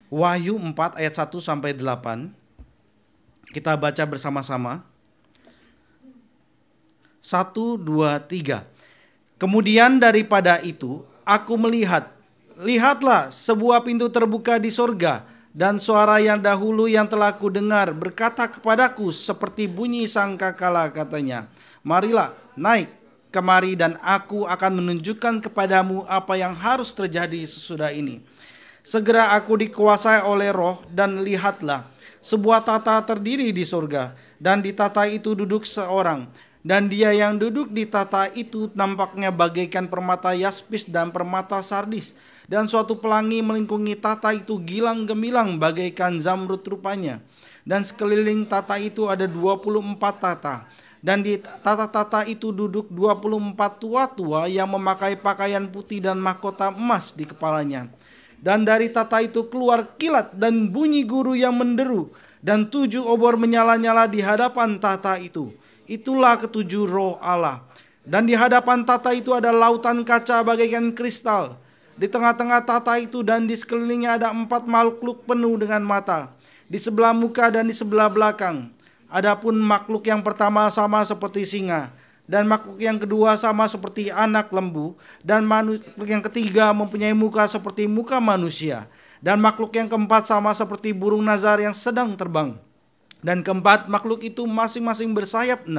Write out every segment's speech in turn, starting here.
Wahyu 4 ayat 1 sampai 8. Kita baca bersama-sama. 1, 2, 3. Kemudian daripada itu aku melihat, lihatlah sebuah pintu terbuka di sorga, dan suara yang dahulu yang telah kudengar berkata kepadaku seperti bunyi sangkakala, katanya, marilah naik kemari dan aku akan menunjukkan kepadamu apa yang harus terjadi sesudah ini. Segera aku dikuasai oleh roh, dan lihatlah sebuah tata terdiri di surga, dan di tata itu duduk seorang, dan dia yang duduk di tata itu nampaknya bagaikan permata yaspis dan permata sardis, dan suatu pelangi melingkungi tata itu gilang gemilang bagaikan zamrud rupanya. Dan sekeliling tata itu ada 24 tata, dan di tata-tata itu duduk 24 tua-tua yang memakai pakaian putih dan mahkota emas di kepalanya. Dan dari tata itu keluar kilat dan bunyi guru yang menderu, dan 7 obor menyala-nyala di hadapan tata itu. Itulah ketujuh roh Allah. Dan di hadapan tata itu ada lautan kaca bagaikan kristal. Di tengah-tengah tata itu dan di sekelilingnya ada 4 makhluk penuh dengan mata, di sebelah muka dan di sebelah belakang. Adapun makhluk yang pertama sama seperti singa, dan makhluk yang kedua sama seperti anak lembu, dan makhluk yang ketiga mempunyai muka seperti muka manusia, dan makhluk yang keempat sama seperti burung nazar yang sedang terbang. Dan keempat makhluk itu masing-masing bersayap 6.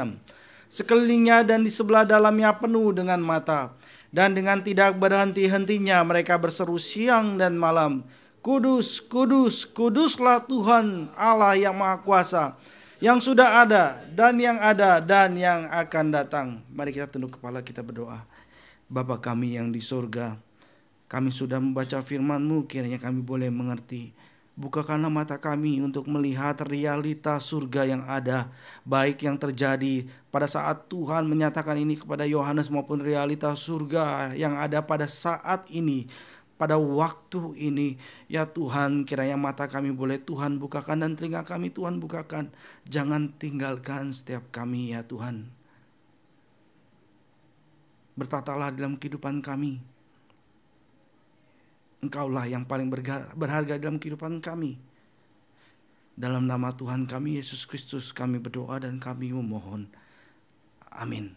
Sekelilingnya dan di sebelah dalamnya penuh dengan mata. Dan dengan tidak berhenti-hentinya mereka berseru siang dan malam, Kudus, kudus, kuduslah Tuhan Allah yang Maha Kuasa, yang sudah ada dan yang akan datang. Mari kita tunduk kepala, kita berdoa. Bapa kami yang di surga, kami sudah membaca firman-Mu, kiranya kami boleh mengerti. Bukakanlah mata kami untuk melihat realita surga yang ada, baik yang terjadi pada saat Tuhan menyatakan ini kepada Yohanes maupun realita surga yang ada pada saat ini, pada waktu ini. Ya Tuhan, kiranya mata kami boleh Tuhan bukakan dan telinga kami Tuhan bukakan. Jangan tinggalkan setiap kami ya Tuhan. Bertatalah dalam kehidupan kami. Engkaulah yang paling berharga dalam kehidupan kami. Dalam nama Tuhan kami Yesus Kristus kami berdoa dan kami memohon. Amin.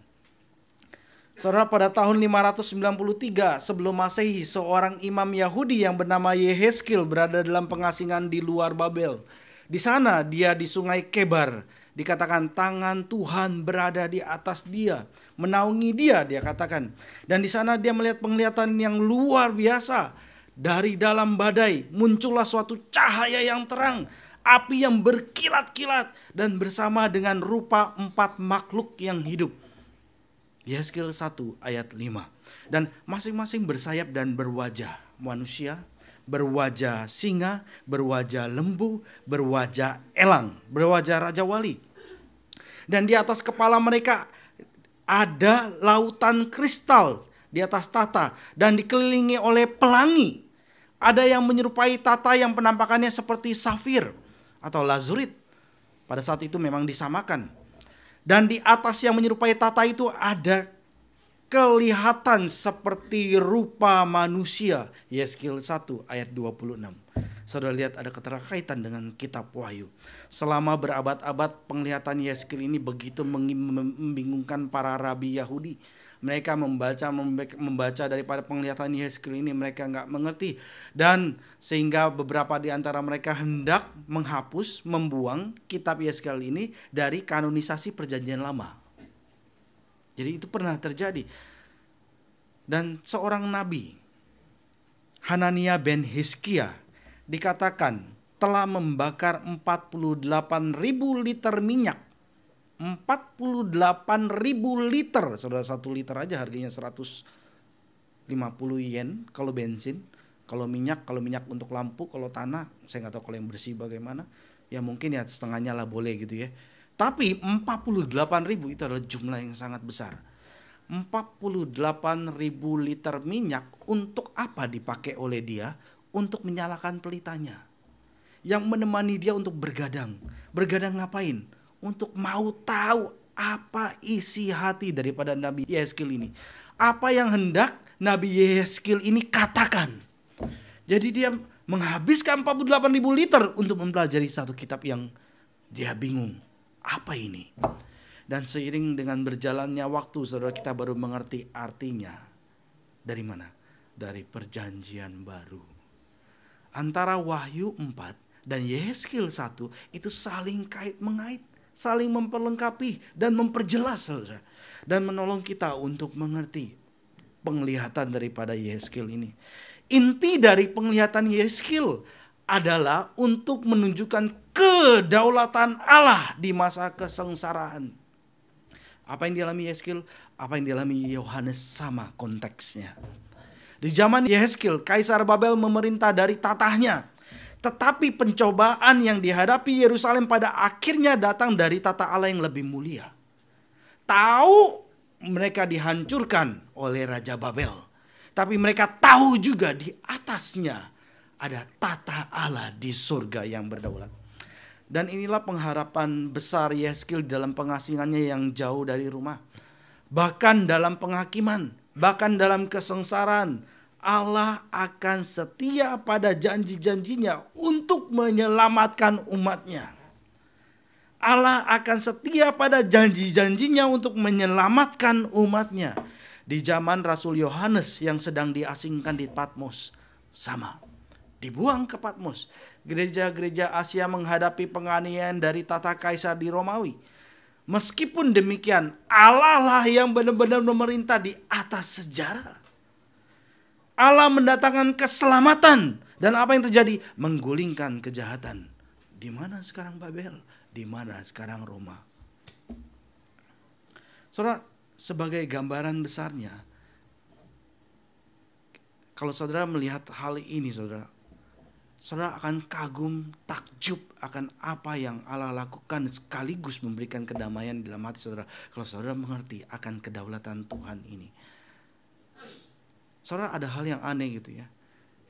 Saudara, pada tahun 593 sebelum Masehi, seorang imam Yahudi yang bernama Yehezkiel berada dalam pengasingan di luar Babel. Di sana dia di sungai Kebar. Dikatakan tangan Tuhan berada di atas dia, menaungi dia, dia katakan. Dan di sana dia melihat penglihatan yang luar biasa. Dari dalam badai muncullah suatu cahaya yang terang, api yang berkilat-kilat, dan bersama dengan rupa 4 makhluk yang hidup. Yehezkiel 1 ayat 5. Dan masing-masing bersayap dan berwajah manusia, berwajah singa, berwajah lembu, berwajah elang, berwajah raja wali. Dan di atas kepala mereka ada lautan kristal di atas tata dan dikelilingi oleh pelangi. Ada yang menyerupai tata yang penampakannya seperti safir atau lazurit. Pada saat itu memang disamakan. Dan di atas yang menyerupai tata itu ada kelihatan seperti rupa manusia. Yehezkiel 1 ayat 26. Saudara lihat ada keterkaitan dengan kitab Wahyu. Selama berabad-abad penglihatan Yehezkiel ini begitu membingungkan para rabi Yahudi. Mereka membaca daripada penglihatan Yehezkiel ini mereka nggak mengerti. Dan sehingga beberapa di antara mereka hendak menghapus, membuang kitab Yehezkiel ini dari kanonisasi perjanjian lama. Jadi itu pernah terjadi. Dan seorang nabi, Hanania ben Hizkia, dikatakan telah membakar 48.000 liter minyak. 48.000 liter. Saudara, 1 liter aja harganya 150 yen kalau bensin. Kalau minyak untuk lampu, kalau tanah saya nggak tahu kalau yang bersih bagaimana. Ya mungkin ya setengahnya lah boleh gitu ya. Tapi 48.000 itu adalah jumlah yang sangat besar. 48.000 liter minyak untuk apa dipakai oleh dia? Untuk menyalakan pelitanya. Yang menemani dia untuk bergadang. Bergadang ngapain? Untuk mau tahu apa isi hati daripada Nabi Yehezkiel ini. Apa yang hendak Nabi Yehezkiel ini katakan. Jadi dia menghabiskan 48.000 liter untuk mempelajari satu kitab yang dia bingung. Apa ini? Dan seiring dengan berjalannya waktu, saudara, kita baru mengerti artinya. Dari mana? Dari perjanjian baru. Antara Wahyu 4 dan Yehezkiel 1 itu saling kait-mengait, saling memperlengkapi dan memperjelas, saudara. Dan menolong kita untuk mengerti penglihatan daripada Yehezkiel ini. Inti dari penglihatan Yehezkiel adalah untuk menunjukkan kedaulatan Allah di masa kesengsaraan. Apa yang dialami Yehezkiel, apa yang dialami Yohanes sama konteksnya. Di zaman Yehezkiel, Kaisar Babel memerintah dari tatahnya. Tetapi pencobaan yang dihadapi Yerusalem pada akhirnya datang dari tata Allah yang lebih mulia. Tahu mereka dihancurkan oleh Raja Babel. Tapi mereka tahu juga di atasnya ada tata Allah di surga yang berdaulat. Dan inilah pengharapan besar Yehezkiel dalam pengasingannya yang jauh dari rumah. Bahkan dalam penghakiman, bahkan dalam kesengsaraan, Allah akan setia pada janji-janjinya untuk menyelamatkan umatnya. Allah akan setia pada janji-janjinya untuk menyelamatkan umatnya. Di zaman Rasul Yohanes yang sedang diasingkan di Patmos, sama, dibuang ke Patmos. Gereja-gereja Asia menghadapi penganiayaan dari tata kaisar di Romawi. Meskipun demikian, Allah lah yang benar-benar memerintah di atas sejarah. Allah mendatangkan keselamatan. Dan apa yang terjadi? Menggulingkan kejahatan. Di mana sekarang Babel? Di mana sekarang Roma? Saudara, sebagai gambaran besarnya, kalau saudara melihat hal ini, saudara akan kagum, takjub akan apa yang Allah lakukan, sekaligus memberikan kedamaian dalam hati saudara. Kalau saudara mengerti akan kedaulatan Tuhan ini. Saudara, ada hal yang aneh gitu ya.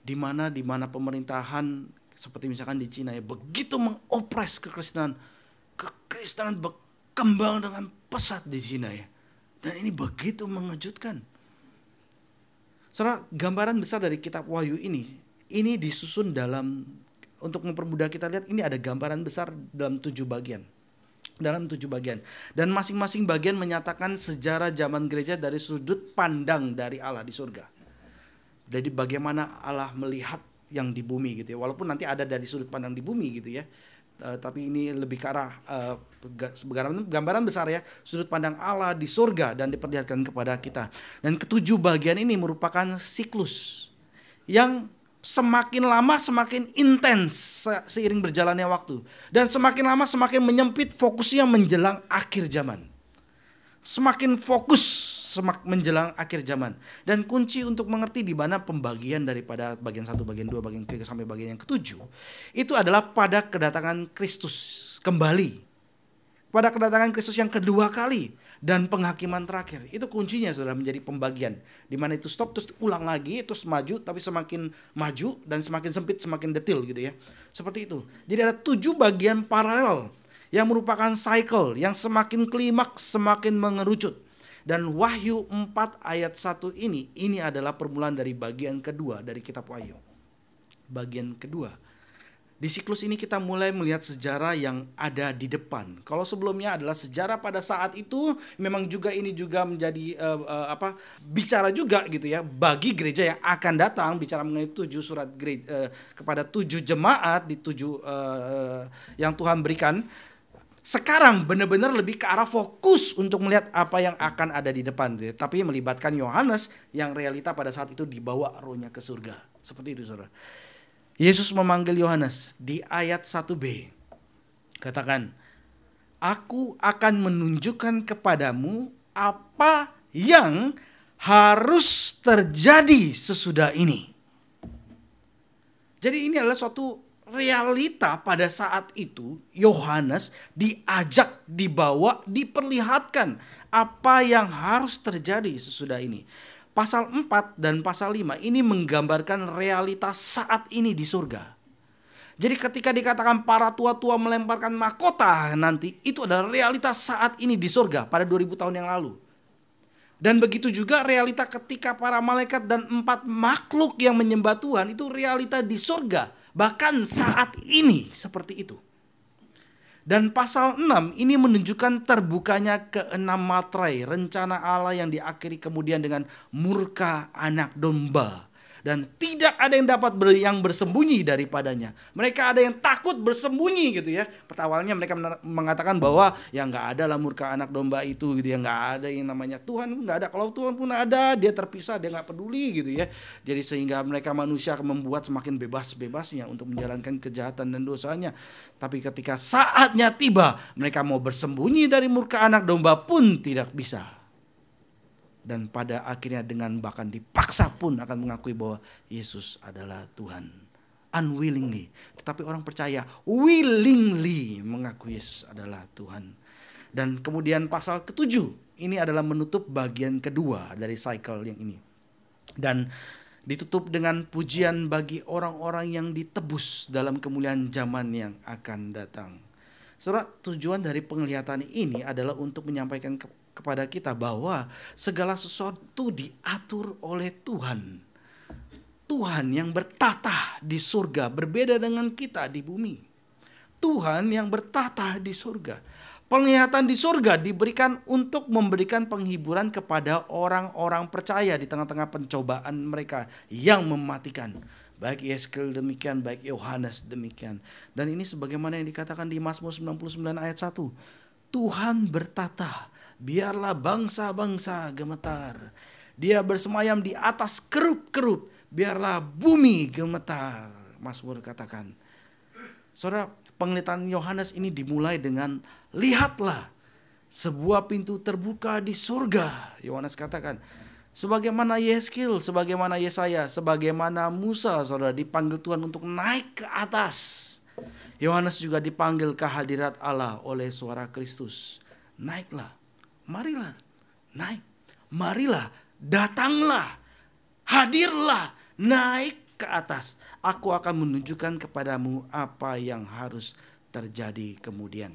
Di mana pemerintahan seperti misalkan di Cina ya, begitu mengopres kekristenan berkembang dengan pesat di Cina ya. Dan ini begitu mengejutkan. Saudara, gambaran besar dari kitab Wahyu ini disusun dalam, untuk mempermudah kita lihat, ini ada gambaran besar dalam 7 bagian. Dan masing-masing bagian menyatakan sejarah zaman gereja dari sudut pandang dari Allah di surga. Jadi bagaimana Allah melihat yang di bumi gitu ya. Walaupun nanti ada dari sudut pandang di bumi gitu ya. Tapi ini lebih ke arah gambaran besar ya, sudut pandang Allah di surga dan diperlihatkan kepada kita. Dan ketujuh bagian ini merupakan siklus yang semakin lama semakin intens seiring berjalannya waktu, dan semakin lama semakin menyempit fokusnya menjelang akhir zaman. Semakin fokus menjelang akhir zaman. Dan kunci untuk mengerti di mana pembagian daripada bagian 1, bagian 2, bagian 3 sampai bagian yang ke-7 itu adalah pada kedatangan Kristus kembali. Pada kedatangan Kristus yang kedua kali dan penghakiman terakhir. Itu kuncinya sudah menjadi pembagian. Di mana itu stop terus ulang lagi, terus maju, tapi semakin maju dan semakin sempit semakin detil gitu ya. Seperti itu. Jadi ada 7 bagian paralel yang merupakan cycle yang semakin klimaks semakin mengerucut. Dan Wahyu 4 ayat 1 ini adalah permulaan dari bagian kedua dari kitab Wahyu. Bagian kedua. Di siklus ini kita mulai melihat sejarah yang ada di depan. Kalau sebelumnya adalah sejarah pada saat itu, memang juga ini juga menjadi bicara juga gitu ya bagi gereja yang akan datang, bicara mengenai 7 surat gereja kepada 7 jemaat di 7 yang Tuhan berikan. Sekarang benar-benar lebih ke arah fokus untuk melihat apa yang akan ada di depan. Tapi melibatkan Yohanes yang realita pada saat itu dibawa rohnya ke surga. Seperti itu saudara. Yesus memanggil Yohanes di ayat 1b. Katakan, aku akan menunjukkan kepadamu apa yang harus terjadi sesudah ini. Jadi ini adalah suatu realita pada saat itu. Yohanes diajak, dibawa, diperlihatkan apa yang harus terjadi sesudah ini. Pasal 4 dan pasal 5 ini menggambarkan realitas saat ini di surga. Jadi ketika dikatakan para tua-tua melemparkan mahkota nanti, itu adalah realitas saat ini di surga pada 2000 tahun yang lalu. Dan begitu juga realita ketika para malaikat dan 4 makhluk yang menyembah Tuhan, itu realita di surga. Bahkan saat ini seperti itu. Dan pasal 6 ini menunjukkan terbukanya keenam materai rencana Allah yang diakhiri kemudian dengan murka anak domba. Dan tidak ada yang dapat yang bersembunyi daripadanya. Mereka ada yang takut bersembunyi gitu ya. Awalnya mereka mengatakan bahwa ya nggak ada lah murka anak domba itu gitu ya. Nggak ada yang namanya Tuhan, nggak ada. Kalau Tuhan pun ada, dia terpisah, dia nggak peduli gitu ya. Jadi sehingga mereka manusia akan membuat semakin bebas-bebasnya untuk menjalankan kejahatan dan dosanya. Tapi ketika saatnya tiba, mereka mau bersembunyi dari murka anak domba pun tidak bisa. Dan pada akhirnya dengan bahkan dipaksa pun akan mengakui bahwa Yesus adalah Tuhan. Unwillingly. Tetapi orang percaya willingly mengakui Yesus adalah Tuhan. Dan kemudian pasal ke-7. Ini adalah menutup bagian kedua dari cycle yang ini. Dan ditutup dengan pujian bagi orang-orang yang ditebus dalam kemuliaan zaman yang akan datang. Saudara, tujuan dari penglihatan ini adalah untuk menyampaikan kepada kita bahwa segala sesuatu diatur oleh Tuhan. Tuhan yang bertata di surga berbeda dengan kita di bumi. Tuhan yang bertata di surga. Penglihatan di surga diberikan untuk memberikan penghiburan kepada orang-orang percaya di tengah-tengah pencobaan mereka yang mematikan. Baik Yeskel demikian, baik Yohanes demikian. Dan ini sebagaimana yang dikatakan di Mazmur 99 ayat 1. Tuhan bertata, biarlah bangsa-bangsa gemetar. Dia bersemayam di atas kerup-kerup, biarlah bumi gemetar. Mazmur katakan. Saudara, penglihatan Yohanes ini dimulai dengan lihatlah sebuah pintu terbuka di surga. Yohanes katakan. Sebagaimana Yeskil, sebagaimana Yesaya, sebagaimana Musa, saudara, dipanggil Tuhan untuk naik ke atas. Yohanes juga dipanggil ke hadirat Allah oleh suara Kristus. Naiklah, marilah, naik, marilah, datanglah, hadirlah, naik ke atas. Aku akan menunjukkan kepadamu apa yang harus terjadi kemudian.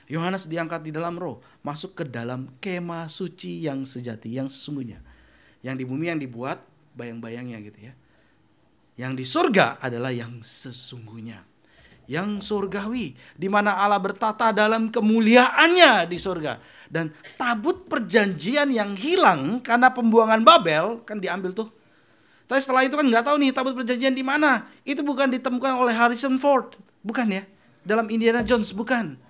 Yohanes diangkat di dalam roh, masuk ke dalam kemah suci yang sejati, yang sesungguhnya. Yang di bumi yang dibuat bayang-bayangnya gitu ya. Yang di surga adalah yang sesungguhnya. Yang surgawi, di mana Allah bertata dalam kemuliaannya di surga. Dan tabut perjanjian yang hilang karena pembuangan Babel kan diambil tuh. Tapi setelah itu kan nggak tahu nih tabut perjanjian di mana. Itu bukan ditemukan oleh Harrison Ford, bukan ya? Dalam Indiana Jones, bukan.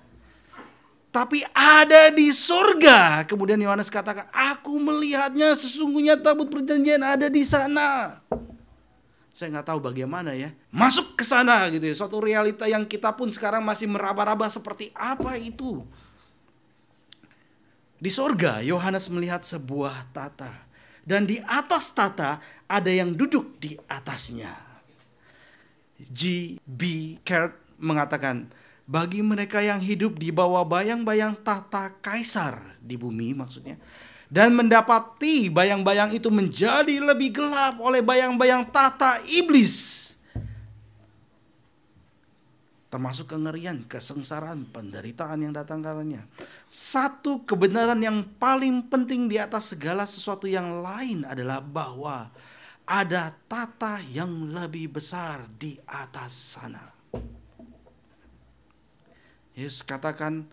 Tapi ada di surga. Kemudian Yohanes katakan, aku melihatnya, sesungguhnya tabut perjanjian ada di sana. Saya nggak tahu bagaimana ya. Masuk ke sana gitu ya. Suatu realita yang kita pun sekarang masih meraba-raba seperti apa itu. Di surga Yohanes melihat sebuah tata. Dan di atas tata ada yang duduk di atasnya. G.B. Caird mengatakan, bagi mereka yang hidup di bawah bayang-bayang tata kaisar di bumi maksudnya. Dan mendapati bayang-bayang itu menjadi lebih gelap oleh bayang-bayang tata iblis. Termasuk kengerian, kesengsaraan, penderitaan yang datang karenanya. Satu kebenaran yang paling penting di atas segala sesuatu yang lain adalah bahwa ada tata yang lebih besar di atas sana. Yesus katakan,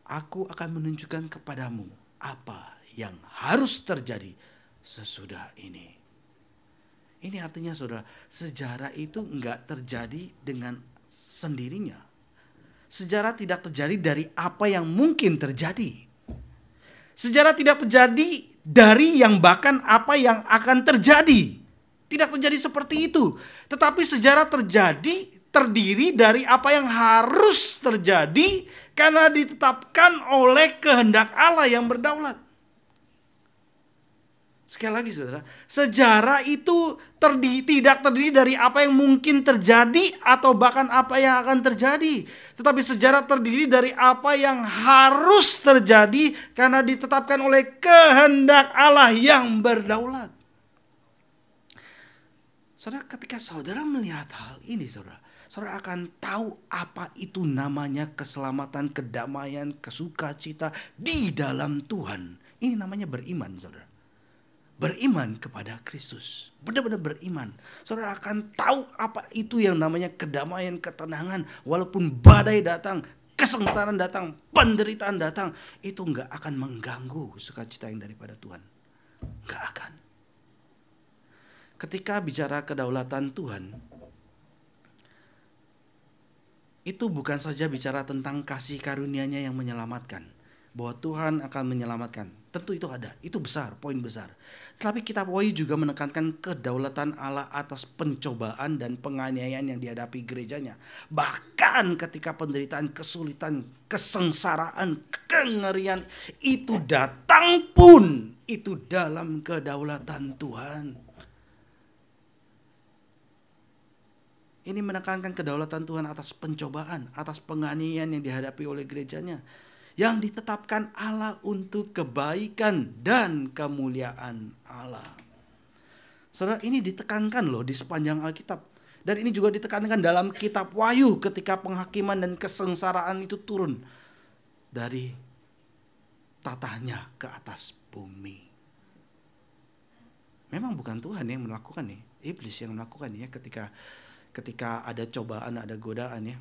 aku akan menunjukkan kepadamu apa yang harus terjadi sesudah ini. Ini artinya saudara, sejarah itu enggak terjadi dengan sendirinya. Sejarah tidak terjadi dari apa yang mungkin terjadi. Sejarah tidak terjadi dari yang bahkan apa yang akan terjadi. Tidak terjadi seperti itu. Tetapi sejarah terdiri dari apa yang harus terjadi karena ditetapkan oleh kehendak Allah yang berdaulat. Sekali lagi saudara, sejarah itu tidak terdiri dari apa yang mungkin terjadi atau bahkan apa yang akan terjadi. Tetapi sejarah terdiri dari apa yang harus terjadi karena ditetapkan oleh kehendak Allah yang berdaulat. Saudara, ketika saudara melihat hal ini saudara akan tahu apa itu namanya keselamatan, kedamaian, kesukacita di dalam Tuhan Ini namanya beriman, saudara. Beriman kepada Kristus. Benar-benar beriman. Saudara akan tahu apa itu yang namanya kedamaian, ketenangan. Walaupun badai datang, kesengsaraan datang, penderitaan datang, itu nggak akan mengganggu sukacita yang daripada Tuhan. Nggak akan. Ketika bicara kedaulatan Tuhan, itu bukan saja bicara tentang kasih karunia-Nya yang menyelamatkan. Bahwa Tuhan akan menyelamatkan. Tentu itu ada, itu besar, poin besar. Tetapi kitab Wahyu juga menekankan kedaulatan Allah atas pencobaan dan penganiayaan yang dihadapi gerejanya. Bahkan ketika penderitaan, kesulitan, kesengsaraan, kengerian itu datang pun, itu dalam kedaulatan Tuhan. Ini menekankan kedaulatan Tuhan atas pencobaan, atas penganiayaan yang dihadapi oleh gerejanya. Yang ditetapkan Allah untuk kebaikan dan kemuliaan Allah. Saudara, ini ditekankan loh di sepanjang Alkitab. Dan ini juga ditekankan dalam kitab Wahyu ketika penghakiman dan kesengsaraan itu turun dari tatahnya ke atas bumi. Memang bukan Tuhan yang melakukan nih, iblis yang melakukan ya ketika ada cobaan, ada godaan ya.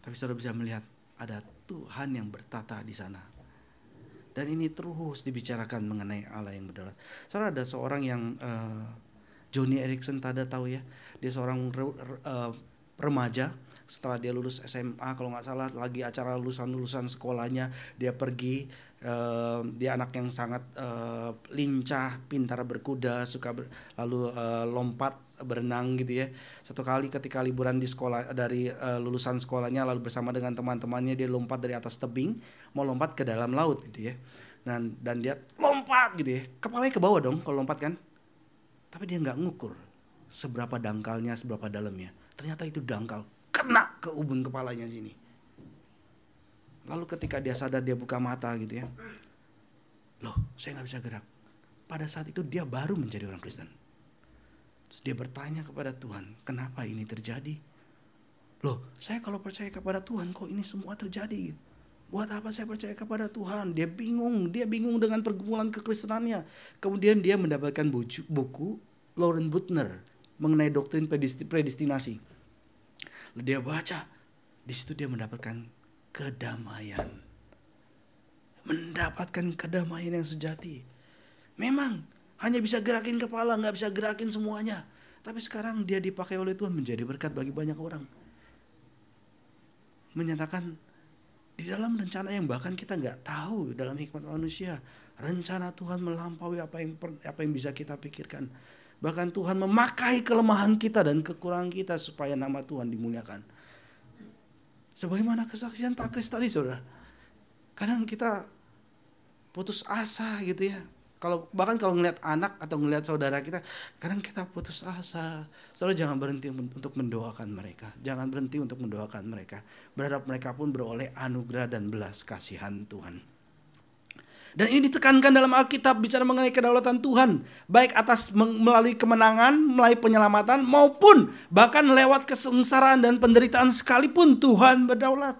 Tapi saudara bisa melihat ada Tuhan yang bertata di sana. Dan ini terus dibicarakan mengenai Allah yang berdaulat. Saudara, ada seorang yang Joni Eareckson Tada tahu ya. Dia seorang remaja. Setelah dia lulus SMA, kalau nggak salah lagi acara lulusan sekolahnya, dia pergi. Dia anak yang sangat lincah, pintar berkuda, suka lalu lompat, berenang gitu ya. Satu kali ketika liburan di sekolah, dari lulusan sekolahnya, lalu bersama dengan teman-temannya dia lompat dari atas tebing, mau lompat ke dalam laut gitu ya. Dan dia lompat gitu ya, kepalanya ke bawah dong kalau lompat kan. Tapi dia nggak ngukur seberapa dangkalnya, seberapa dalamnya. Ternyata itu dangkal, kena ke ubun kepalanya sini. Lalu ketika dia sadar, dia buka mata gitu ya. Loh, saya gak bisa gerak. Pada saat itu dia baru menjadi orang Kristen. Terus dia bertanya kepada Tuhan, kenapa ini terjadi? Loh, saya kalau percaya kepada Tuhan kok ini semua terjadi? Buat apa saya percaya kepada Tuhan? Dia bingung dengan pergumulan kekristenannya. Kemudian dia mendapatkan buku Lauren Butner mengenai doktrin predestinasi. Lalu dia baca, di situ dia mendapatkan kedamaian. Mendapatkan kedamaian yang sejati. Memang hanya bisa gerakin kepala, gak bisa gerakin semuanya. Tapi sekarang dia dipakai oleh Tuhan menjadi berkat bagi banyak orang. Menyatakan di dalam rencana yang bahkan kita gak tahu dalam hikmat manusia. Rencana Tuhan melampaui apa yang bisa kita pikirkan. Bahkan Tuhan memakai kelemahan kita dan kekurangan kita supaya nama Tuhan dimuliakan. Sebagaimana kesaksian Pak Kris tadi, saudara. Kadang kita putus asa gitu ya. Bahkan kalau ngelihat anak atau ngelihat saudara kita, kadang kita putus asa. Saudara, jangan berhenti untuk mendoakan mereka. Jangan berhenti untuk mendoakan mereka. Berharap mereka pun beroleh anugerah dan belas kasihan Tuhan. Dan ini ditekankan dalam Alkitab bicara mengenai kedaulatan Tuhan. Baik melalui kemenangan, melalui penyelamatan, maupun bahkan lewat kesengsaraan dan penderitaan sekalipun Tuhan berdaulat.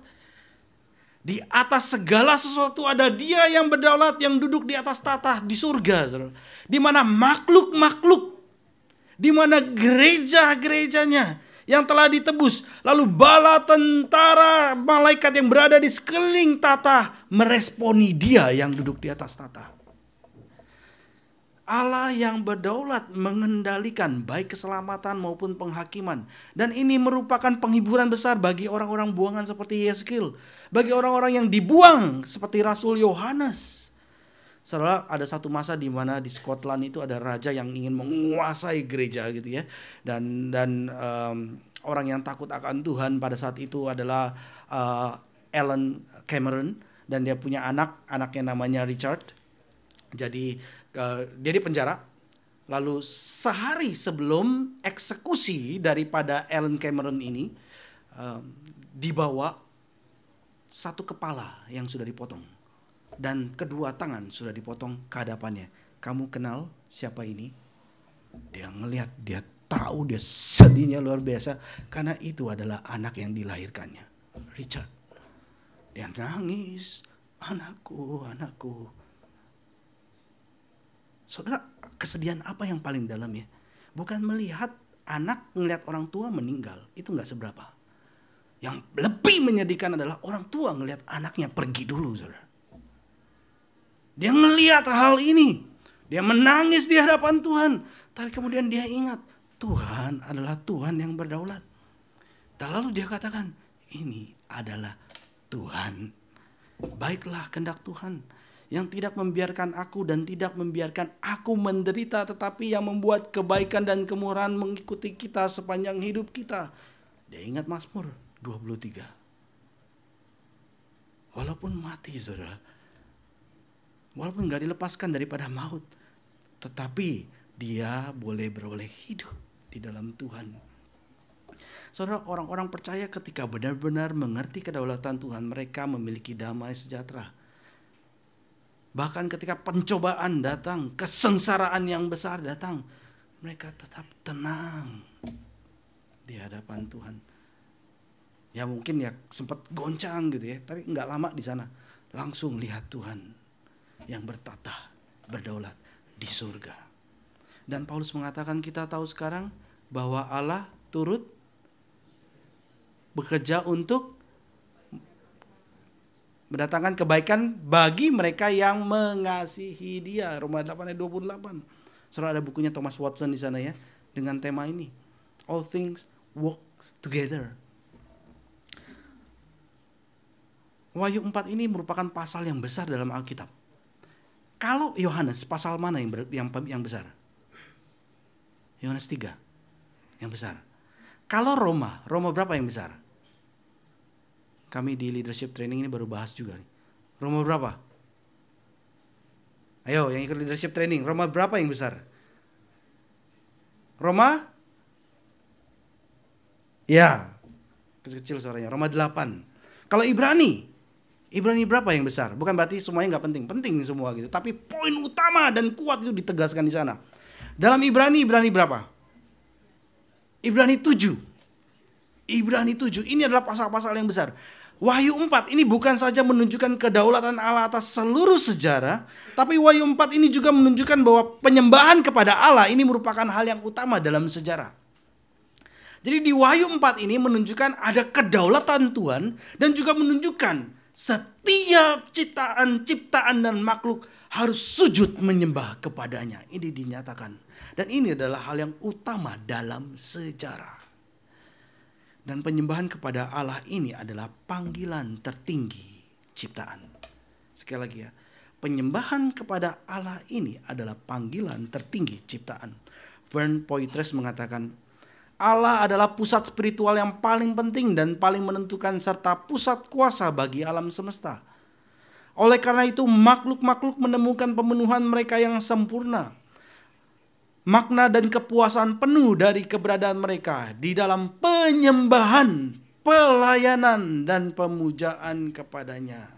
Di atas segala sesuatu ada Dia yang berdaulat, yang duduk di atas tahta di surga. Di mana makhluk-makhluk, di mana gereja-gerejanya yang telah ditebus, lalu bala tentara malaikat yang berada di sekeliling tahta meresponi Dia yang duduk di atas tahta. Allah yang berdaulat mengendalikan baik keselamatan maupun penghakiman. Dan ini merupakan penghiburan besar bagi orang-orang buangan seperti Yeskiel, bagi orang-orang yang dibuang seperti Rasul Yohanes. Saudara, ada satu masa di mana di Scotland itu ada raja yang ingin menguasai gereja gitu ya. Dan orang yang takut akan Tuhan pada saat itu adalah Alan Cameron, dan dia punya anaknya namanya Richard. Jadi dia di penjara. Lalu sehari sebelum eksekusi daripada Alan Cameron ini, dibawa satu kepala yang sudah dipotong dan kedua tangan sudah dipotong ke hadapannya. Kamu kenal siapa ini? Dia ngelihat, dia tahu, dia sedihnya luar biasa karena itu adalah anak yang dilahirkannya, Richard. Dia nangis, anakku, anakku. Saudara, kesedihan apa yang paling dalam ya? Bukan melihat anak ngelihat orang tua meninggal, itu nggak seberapa. Yang lebih menyedihkan adalah orang tua ngelihat anaknya pergi dulu, saudara. Dia ngelihat hal ini, dia menangis di hadapan Tuhan. Tapi kemudian dia ingat, Tuhan adalah Tuhan yang berdaulat. Dan lalu dia katakan, ini adalah Tuhan. Baiklah kehendak Tuhan, yang tidak membiarkan aku dan tidak membiarkan aku menderita, tetapi yang membuat kebaikan dan kemurahan mengikuti kita sepanjang hidup kita. Dia ingat Mazmur 23. Walaupun mati, saudara, walaupun gak dilepaskan daripada maut, tetapi dia boleh beroleh hidup di dalam Tuhan. Saudara, orang-orang percaya ketika benar-benar mengerti kedaulatan Tuhan, mereka memiliki damai sejahtera. Bahkan ketika pencobaan datang, kesengsaraan yang besar datang, mereka tetap tenang di hadapan Tuhan. Ya mungkin ya sempat goncang gitu ya, tapi nggak lama di sana. Langsung lihat Tuhan yang bertata, berdaulat di surga. Dan Paulus mengatakan kita tahu sekarang bahwa Allah turut bekerja untuk mendatangkan kebaikan bagi mereka yang mengasihi Dia. Roma 8 ayat 28. Saudara, ada bukunya Thomas Watson di sana ya, dengan tema ini. All things work together. Wahyu 4 ini merupakan pasal yang besar dalam Alkitab. Kalau Yohanes, pasal mana yang besar? Yohanes 3 yang besar. Kalau Roma berapa yang besar? Kami di leadership training ini baru bahas juga nih. Roma berapa? Ayo yang ikut leadership training, Roma berapa yang besar? Roma? Ya, kecil suaranya. Roma 8. Kalau Ibrani berapa yang besar? Bukan berarti semuanya nggak penting, penting semua gitu. Tapi poin utama dan kuat itu ditegaskan di sana. Dalam Ibrani berapa? Ibrani 7. Ibrani 7 ini adalah pasal-pasal yang besar. Wahyu 4 ini bukan saja menunjukkan kedaulatan Allah atas seluruh sejarah, tapi Wahyu 4 ini juga menunjukkan bahwa penyembahan kepada Allah ini merupakan hal yang utama dalam sejarah. Jadi di Wahyu 4 ini menunjukkan ada kedaulatan Tuhan dan juga menunjukkan setiap ciptaan dan makhluk harus sujud menyembah kepadanya. Ini dinyatakan. Dan ini adalah hal yang utama dalam sejarah. Dan penyembahan kepada Allah ini adalah panggilan tertinggi ciptaan. Sekali lagi ya, penyembahan kepada Allah ini adalah panggilan tertinggi ciptaan. Vern Poythress mengatakan, Allah adalah pusat spiritual yang paling penting dan paling menentukan serta pusat kuasa bagi alam semesta. Oleh karena itu makhluk-makhluk menemukan pemenuhan mereka yang sempurna. Makna dan kepuasan penuh dari keberadaan mereka di dalam penyembahan, pelayanan, dan pemujaan kepadanya.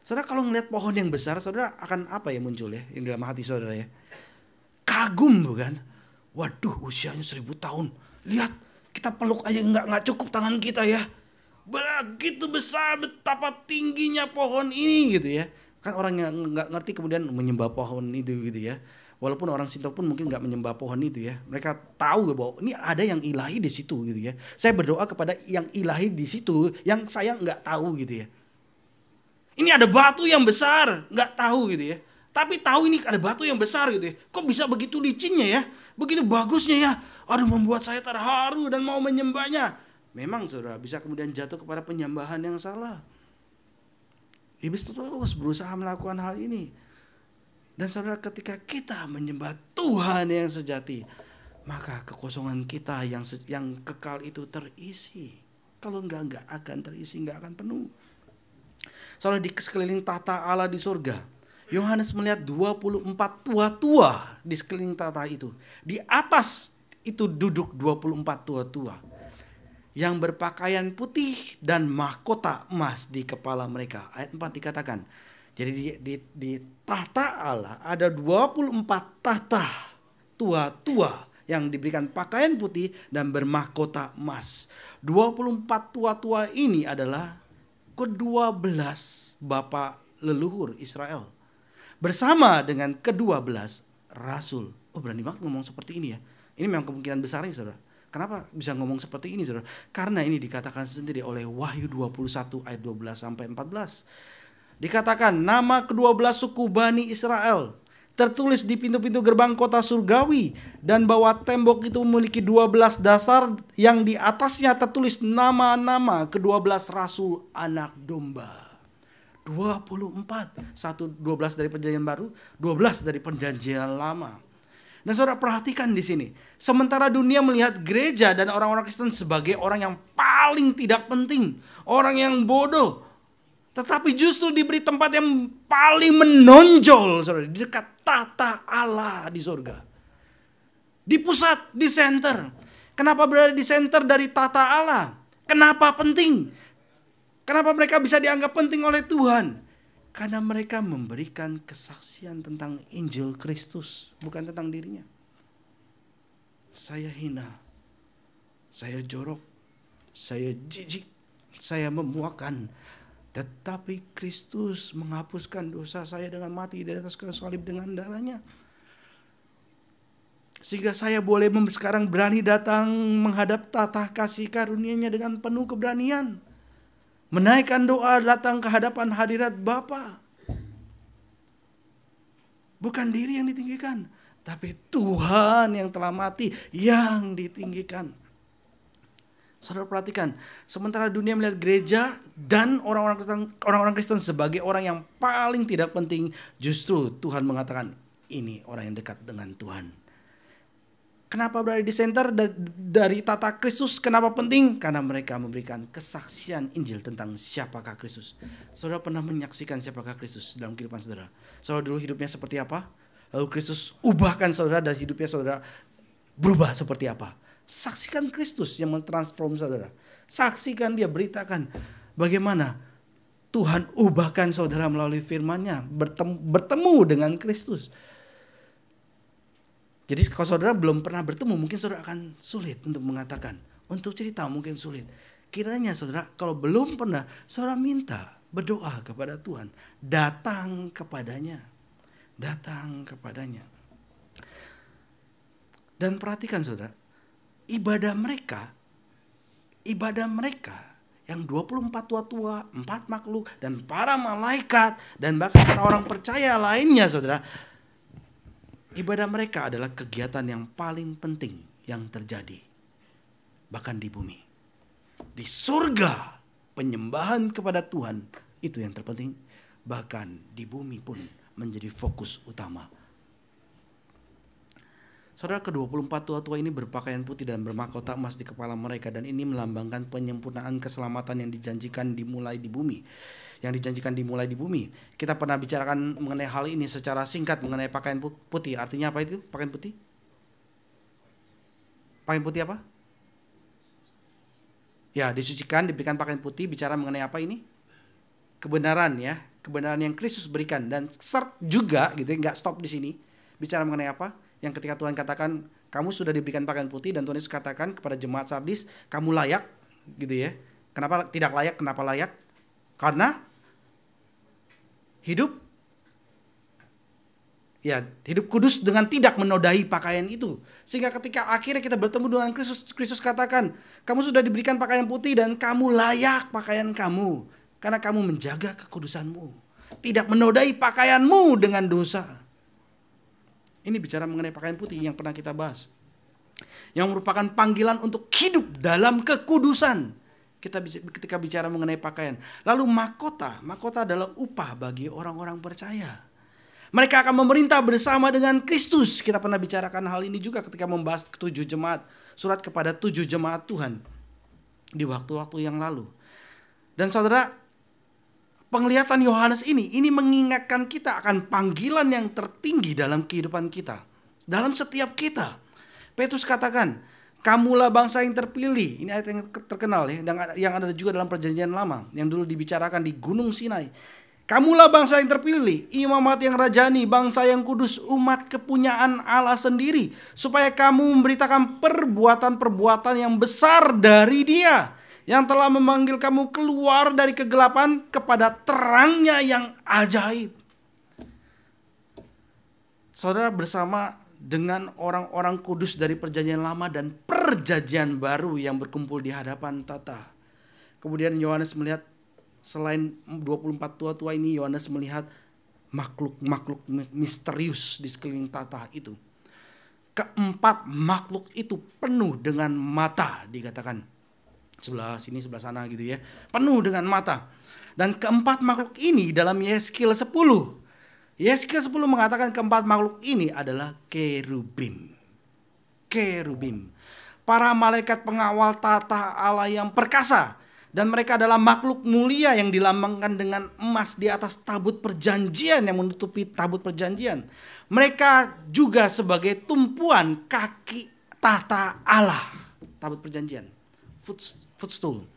Saudara, kalau melihat pohon yang besar, saudara akan apa yang muncul ya? Yang dalam hati saudara ya? Kagum bukan? Waduh, usianya 1000 tahun. Lihat, kita peluk aja nggak cukup tangan kita ya. Begitu besar, betapa tingginya pohon ini gitu ya. Kan orang yang nggak ngerti kemudian menyembah pohon itu gitu ya. Walaupun orang Sinto pun mungkin nggak menyembah pohon itu ya. Mereka tahu bahwa ini ada yang ilahi di situ gitu ya. Saya berdoa kepada yang ilahi di situ yang saya nggak tahu gitu ya. Ini ada batu yang besar, nggak tahu gitu ya. Tapi tahu ini ada batu yang besar gitu ya. Kok bisa begitu licinnya ya? Begitu bagusnya ya. Aduh, membuat saya terharu dan mau menyembahnya. Memang saudara bisa kemudian jatuh kepada penyembahan yang salah. Iblis terus berusaha melakukan hal ini. Dan saudara, ketika kita menyembah Tuhan yang sejati, maka kekosongan kita yang kekal itu terisi. Kalau enggak akan terisi, enggak akan penuh. Saudara, di sekeliling tahta Allah di surga, Yohanes melihat 24 tua-tua di sekeliling tahta itu. Di atas itu duduk 24 tua-tua yang berpakaian putih dan mahkota emas di kepala mereka. Ayat 4 dikatakan, jadi di tahta Allah ada 24 tahta tua-tua yang diberikan pakaian putih dan bermahkota emas. 24 tua-tua ini adalah ke-12 bapak leluhur Israel. Bersama dengan ke-12 rasul. Oh, berani banget ngomong seperti ini ya. Ini memang kemungkinan besarnya, saudara. Kenapa bisa ngomong seperti ini, saudara? Karena ini dikatakan sendiri oleh Wahyu 21 ayat 12 sampai 14. Dikatakan nama ke-12 suku Bani Israel tertulis di pintu-pintu gerbang kota surgawi, dan bahwa tembok itu memiliki 12 dasar yang di atasnya tertulis nama-nama ke-12 rasul anak domba. 24, 12 dari perjanjian baru, 12 dari perjanjian lama. Dan saudara perhatikan di sini, sementara dunia melihat gereja dan orang-orang Kristen sebagai orang yang paling tidak penting, orang yang bodoh, tetapi justru diberi tempat yang paling menonjol, saudara, di dekat tata Allah di surga. Di pusat, di center. Kenapa berada di center dari tata Allah? Kenapa penting? Kenapa mereka bisa dianggap penting oleh Tuhan? Karena mereka memberikan kesaksian tentang Injil Kristus, bukan tentang dirinya. Saya hina, saya jorok, saya jijik, saya memuakan. Tetapi Kristus menghapuskan dosa saya dengan mati di atas kayu salib dengan darahnya. Sehingga saya boleh sekarang berani datang menghadap tata kasih karunia-Nya dengan penuh keberanian. Menaikkan doa datang ke hadapan hadirat Bapa. Bukan diri yang ditinggikan, tapi Tuhan yang telah mati yang ditinggikan. Saudara perhatikan, sementara dunia melihat gereja dan orang-orang Kristen sebagai orang yang paling tidak penting, justru Tuhan mengatakan ini orang yang dekat dengan Tuhan. Kenapa berada di center dari tata Kristus? Kenapa penting? Karena mereka memberikan kesaksian Injil tentang siapakah Kristus. Saudara pernah menyaksikan siapakah Kristus dalam kehidupan saudara? Saudara dulu hidupnya seperti apa? Lalu Kristus ubahkan saudara dan hidupnya saudara berubah seperti apa? Saksikan Kristus yang mentransform saudara. Saksikan Dia, beritakan bagaimana Tuhan ubahkan saudara melalui firman-Nya, bertemu dengan Kristus. Jadi kalau saudara belum pernah bertemu, mungkin saudara akan sulit untuk mengatakan. Untuk cerita mungkin sulit. Kiranya saudara kalau belum pernah, saudara minta, berdoa kepada Tuhan. Datang kepadanya. Datang kepadanya. Dan perhatikan saudara, ibadah mereka yang 24 tua-tua, 4 makhluk, dan para malaikat, dan bahkan orang percaya lainnya saudara, ibadah mereka adalah kegiatan yang paling penting yang terjadi. Bahkan di bumi. Di surga, penyembahan kepada Tuhan itu yang terpenting. Bahkan di bumi pun menjadi fokus utama. Saudara, ke-24 tua-tua ini berpakaian putih dan bermahkota emas di kepala mereka. Dan ini melambangkan penyempurnaan keselamatan yang dijanjikan dimulai di bumi. Yang dijanjikan dimulai di bumi. Kita pernah bicarakan mengenai hal ini secara singkat mengenai pakaian putih. Artinya apa itu pakaian putih? Pakaian putih apa? Ya, disucikan, diberikan pakaian putih. Bicara mengenai apa ini? Kebenaran ya. Kebenaran yang Kristus berikan. Dan juga gitu ya, nggak stop di sini. Bicara mengenai apa? Yang ketika Tuhan katakan kamu sudah diberikan pakaian putih, dan Tuhan Yesus katakan kepada jemaat Sardis kamu layak gitu ya. Kenapa tidak layak? Kenapa layak? Karena hidup kudus dengan tidak menodai pakaian itu. Sehingga ketika akhirnya kita bertemu dengan Kristus, Kristus katakan kamu sudah diberikan pakaian putih dan kamu layak pakaian kamu. Karena kamu menjaga kekudusanmu. Tidak menodai pakaianmu dengan dosa. Ini bicara mengenai pakaian putih yang pernah kita bahas. Yang merupakan panggilan untuk hidup dalam kekudusan. Ketika bicara mengenai pakaian. Lalu mahkota adalah upah bagi orang-orang percaya. Mereka akan memerintah bersama dengan Kristus. Kita pernah bicarakan hal ini juga ketika membahas 7 jemaat. Surat kepada 7 jemaat Tuhan. Di waktu-waktu yang lalu. Dan saudara, penglihatan Yohanes ini mengingatkan kita akan panggilan yang tertinggi dalam kehidupan kita. Dalam setiap kita. Petrus katakan, kamulah bangsa yang terpilih. Ini ayat yang terkenal ya, yang ada juga dalam perjanjian lama. Yang dulu dibicarakan di Gunung Sinai. Kamulah bangsa yang terpilih, imamat yang rajani, bangsa yang kudus, umat kepunyaan Allah sendiri. Supaya kamu memberitakan perbuatan-perbuatan yang besar dari Dia. Yang telah memanggil kamu keluar dari kegelapan kepada terangnya yang ajaib. saudara, bersama dengan orang-orang kudus dari perjanjian lama dan perjanjian baru yang berkumpul di hadapan tata. Kemudian Yohanes melihat, selain 24 tua-tua ini, Yohanes melihat makhluk-makhluk misterius di sekeliling tata itu. Keempat makhluk itu penuh dengan mata, dikatakan. Sebelah sini, sebelah sana gitu ya. Penuh dengan mata. Dan keempat makhluk ini dalam Yeskiel 10. Yeskiel 10 mengatakan keempat makhluk ini adalah kerubim. Kerubim. Para malaikat pengawal tata Allah yang perkasa. Dan mereka adalah makhluk mulia yang dilambangkan dengan emas di atas tabut perjanjian yang menutupi tabut perjanjian. Mereka juga sebagai tumpuan kaki tata Allah. Tabut perjanjian. Footstool.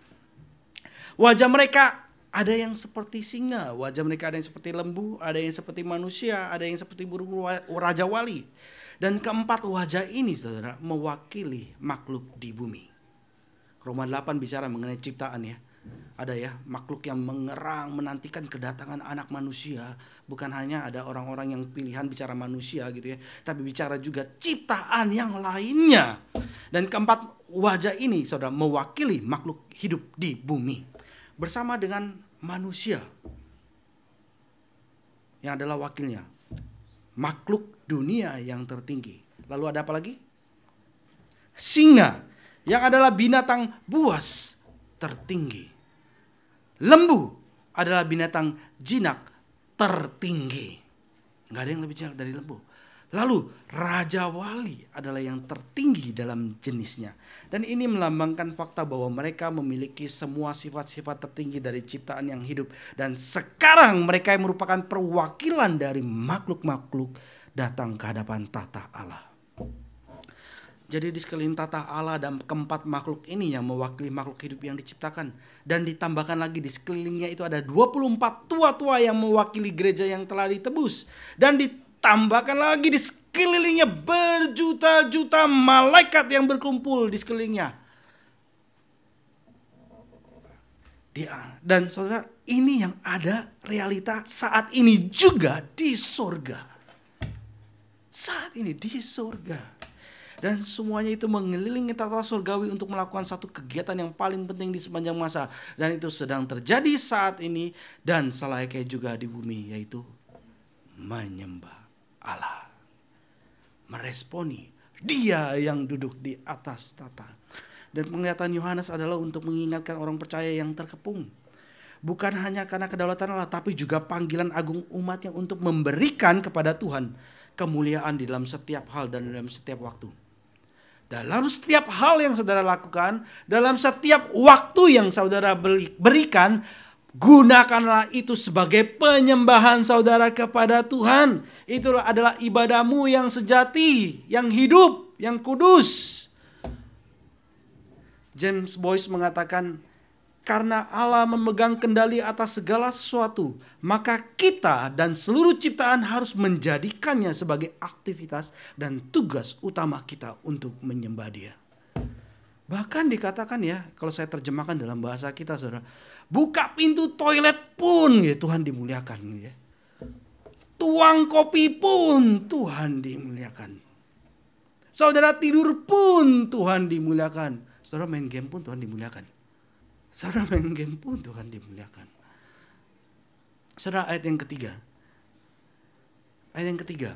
Wajah mereka ada yang seperti singa, wajah mereka ada yang seperti lembu, ada yang seperti manusia, ada yang seperti burung raja wali. Dan keempat wajah ini, saudara, mewakili makhluk di bumi. Roma 8 bicara mengenai ciptaan ya. Ada ya makhluk yang mengerang, menantikan kedatangan anak manusia. Bukan hanya ada orang-orang yang pilihan bicara manusia gitu ya, tapi bicara juga ciptaan yang lainnya. Dan keempat wajah ini, saudara, mewakili makhluk hidup di bumi. Bersama dengan manusia yang adalah wakilnya, makhluk dunia yang tertinggi. Lalu ada apa lagi? Singa yang adalah binatang buas tertinggi. Lembu adalah binatang jinak tertinggi. Nggak ada yang lebih jinak dari lembu. Lalu Raja Wali adalah yang tertinggi dalam jenisnya. Dan ini melambangkan fakta bahwa mereka memiliki semua sifat-sifat tertinggi dari ciptaan yang hidup. Dan sekarang mereka yang merupakan perwakilan dari makhluk-makhluk datang ke hadapan tata Allah. Jadi di sekeliling tata Allah dan keempat makhluk ini yang mewakili makhluk hidup yang diciptakan. Dan ditambahkan lagi di sekelilingnya itu ada 24 tua-tua yang mewakili gereja yang telah ditebus. Dan ditambahkan lagi di sekelilingnya berjuta-juta malaikat yang berkumpul di sekelilingnya. Dan saudara, ini yang ada realita saat ini juga di surga. Saat ini di surga. Dan semuanya itu mengelilingi tata surgawi untuk melakukan satu kegiatan yang paling penting di sepanjang masa. Dan itu sedang terjadi saat ini dan selayaknya juga di bumi, yaitu menyembah Allah. Meresponi Dia yang duduk di atas tata. Dan penglihatan Yohanes adalah untuk mengingatkan orang percaya yang terkepung. Bukan hanya karena kedaulatan Allah, tapi juga panggilan agung umatnya untuk memberikan kepada Tuhan kemuliaan di dalam setiap hal dan dalam setiap waktu. Dalam setiap hal yang saudara lakukan, dalam setiap waktu yang saudara berikan, gunakanlah itu sebagai penyembahan saudara kepada Tuhan. Itulah adalah ibadahmu yang sejati, yang hidup, yang kudus. James Boyce mengatakan, karena Allah memegang kendali atas segala sesuatu, maka kita dan seluruh ciptaan harus menjadikannya sebagai aktivitas dan tugas utama kita untuk menyembah Dia. Bahkan dikatakan ya, kalau saya terjemahkan dalam bahasa kita, saudara, buka pintu toilet pun ya Tuhan dimuliakan ya. Tuang kopi pun Tuhan dimuliakan. Saudara tidur pun Tuhan dimuliakan. Saudara main game pun Tuhan dimuliakan. Saudara main game pun Tuhan dimuliakan. Saudara, ayat yang ketiga. Ayat yang ketiga.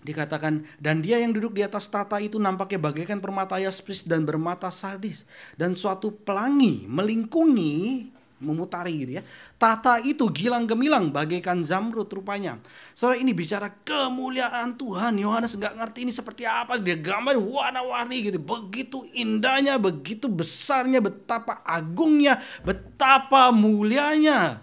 Dikatakan, dan Dia yang duduk di atas tata itu nampaknya bagaikan permata yaspis dan bermata sardis. Dan suatu pelangi melingkungi, memutari gitu ya. Tata itu gilang gemilang bagaikan zamrud rupanya. Saudara, ini bicara kemuliaan Tuhan. Yohanes nggak ngerti ini seperti apa. Dia gambar warna-warni gitu. Begitu indahnya, begitu besarnya, betapa agungnya, betapa mulianya.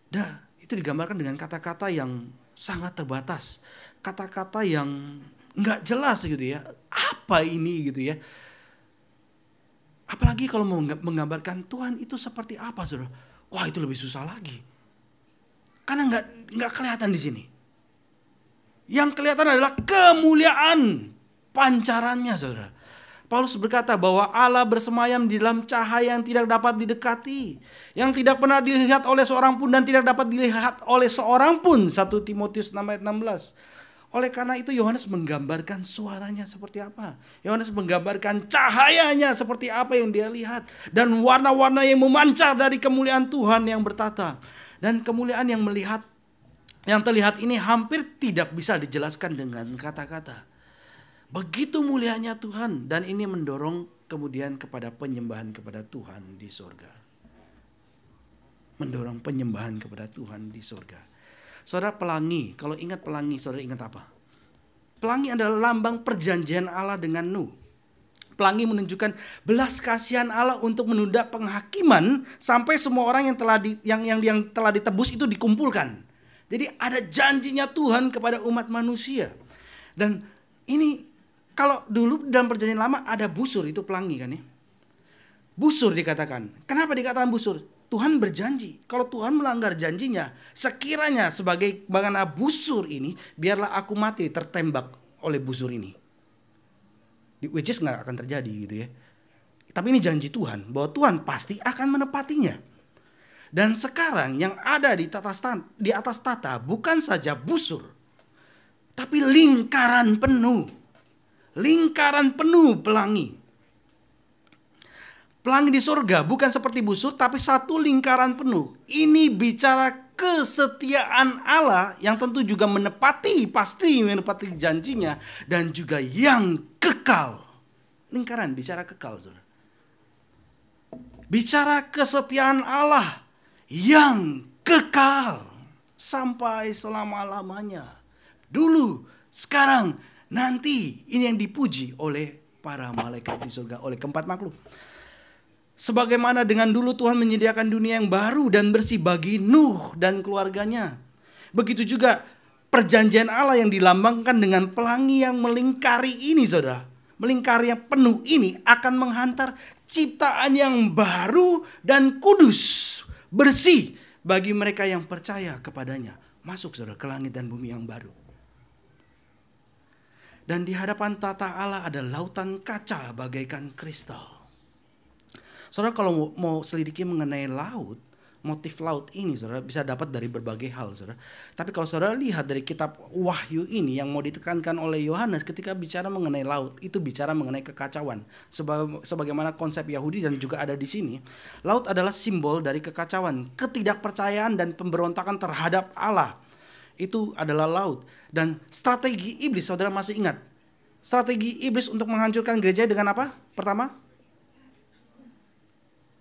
Dan itu digambarkan dengan kata-kata yang sangat terbatas. Kata-kata yang nggak jelas gitu ya. Apa ini gitu ya. Apalagi kalau mau menggambarkan Tuhan itu seperti apa, saudara? Wah, itu lebih susah lagi. Karena nggak kelihatan di sini. Yang kelihatan adalah kemuliaan pancarannya, saudara. Paulus berkata bahwa Allah bersemayam di dalam cahaya yang tidak dapat didekati, yang tidak pernah dilihat oleh seorang pun dan tidak dapat dilihat oleh seorang pun. 1 Timotius 6 ayat 16. Oleh karena itu Yohanes menggambarkan suaranya seperti apa. Yohanes menggambarkan cahayanya seperti apa yang dia lihat. Dan warna-warna yang memancar dari kemuliaan Tuhan yang bertata. Dan kemuliaan yang terlihat ini hampir tidak bisa dijelaskan dengan kata-kata. Begitu mulianya Tuhan, dan ini mendorong kemudian kepada penyembahan kepada Tuhan di surga. Mendorong penyembahan kepada Tuhan di surga. Saudara, pelangi, kalau ingat pelangi, saudara ingat apa? Pelangi adalah lambang perjanjian Allah dengan Nuh. Pelangi menunjukkan belas kasihan Allah untuk menunda penghakiman sampai semua orang yang telah ditebus itu dikumpulkan. Jadi ada janjinya Tuhan kepada umat manusia. Dan ini kalau dulu dalam perjanjian lama ada busur, itu pelangi kan ya. Busur dikatakan. Kenapa dikatakan busur? Tuhan berjanji. Kalau Tuhan melanggar janjinya, sekiranya sebagai bagaimana busur ini, biarlah aku mati tertembak oleh busur ini. Which is gak akan terjadi gitu ya. Tapi ini janji Tuhan, bahwa Tuhan pasti akan menepatinya. Dan sekarang yang ada di atas tata bukan saja busur, tapi lingkaran penuh. Lingkaran penuh pelangi. Pelangi di surga bukan seperti busur, tapi satu lingkaran penuh. Ini bicara kesetiaan Allah yang tentu juga pasti menepati janjinya. Dan juga yang kekal. Lingkaran bicara kekal, saudara. Bicara kesetiaan Allah yang kekal sampai selama-lamanya. Dulu, sekarang, nanti. Ini yang dipuji oleh para malaikat di surga, oleh keempat makhluk. Sebagaimana dengan dulu Tuhan menyediakan dunia yang baru dan bersih bagi Nuh dan keluarganya. Begitu juga perjanjian Allah yang dilambangkan dengan pelangi yang melingkari ini, saudara. Melingkari yang penuh ini akan menghantar ciptaan yang baru dan kudus, bersih bagi mereka yang percaya kepadanya. Masuk, saudara, ke langit dan bumi yang baru. Dan di hadapan tata Allah ada lautan kaca bagaikan kristal. Saudara, kalau mau selidiki mengenai laut, motif laut ini saudara bisa dapat dari berbagai hal, saudara. Tapi kalau saudara lihat dari kitab Wahyu ini yang mau ditekankan oleh Yohanes ketika bicara mengenai laut, itu bicara mengenai kekacauan. Sebagaimana konsep Yahudi dan juga ada di sini, laut adalah simbol dari kekacauan, ketidakpercayaan dan pemberontakan terhadap Allah. Itu adalah laut. Dan strategi iblis, saudara masih ingat? Strategi iblis untuk menghancurkan gereja dengan apa? Pertama,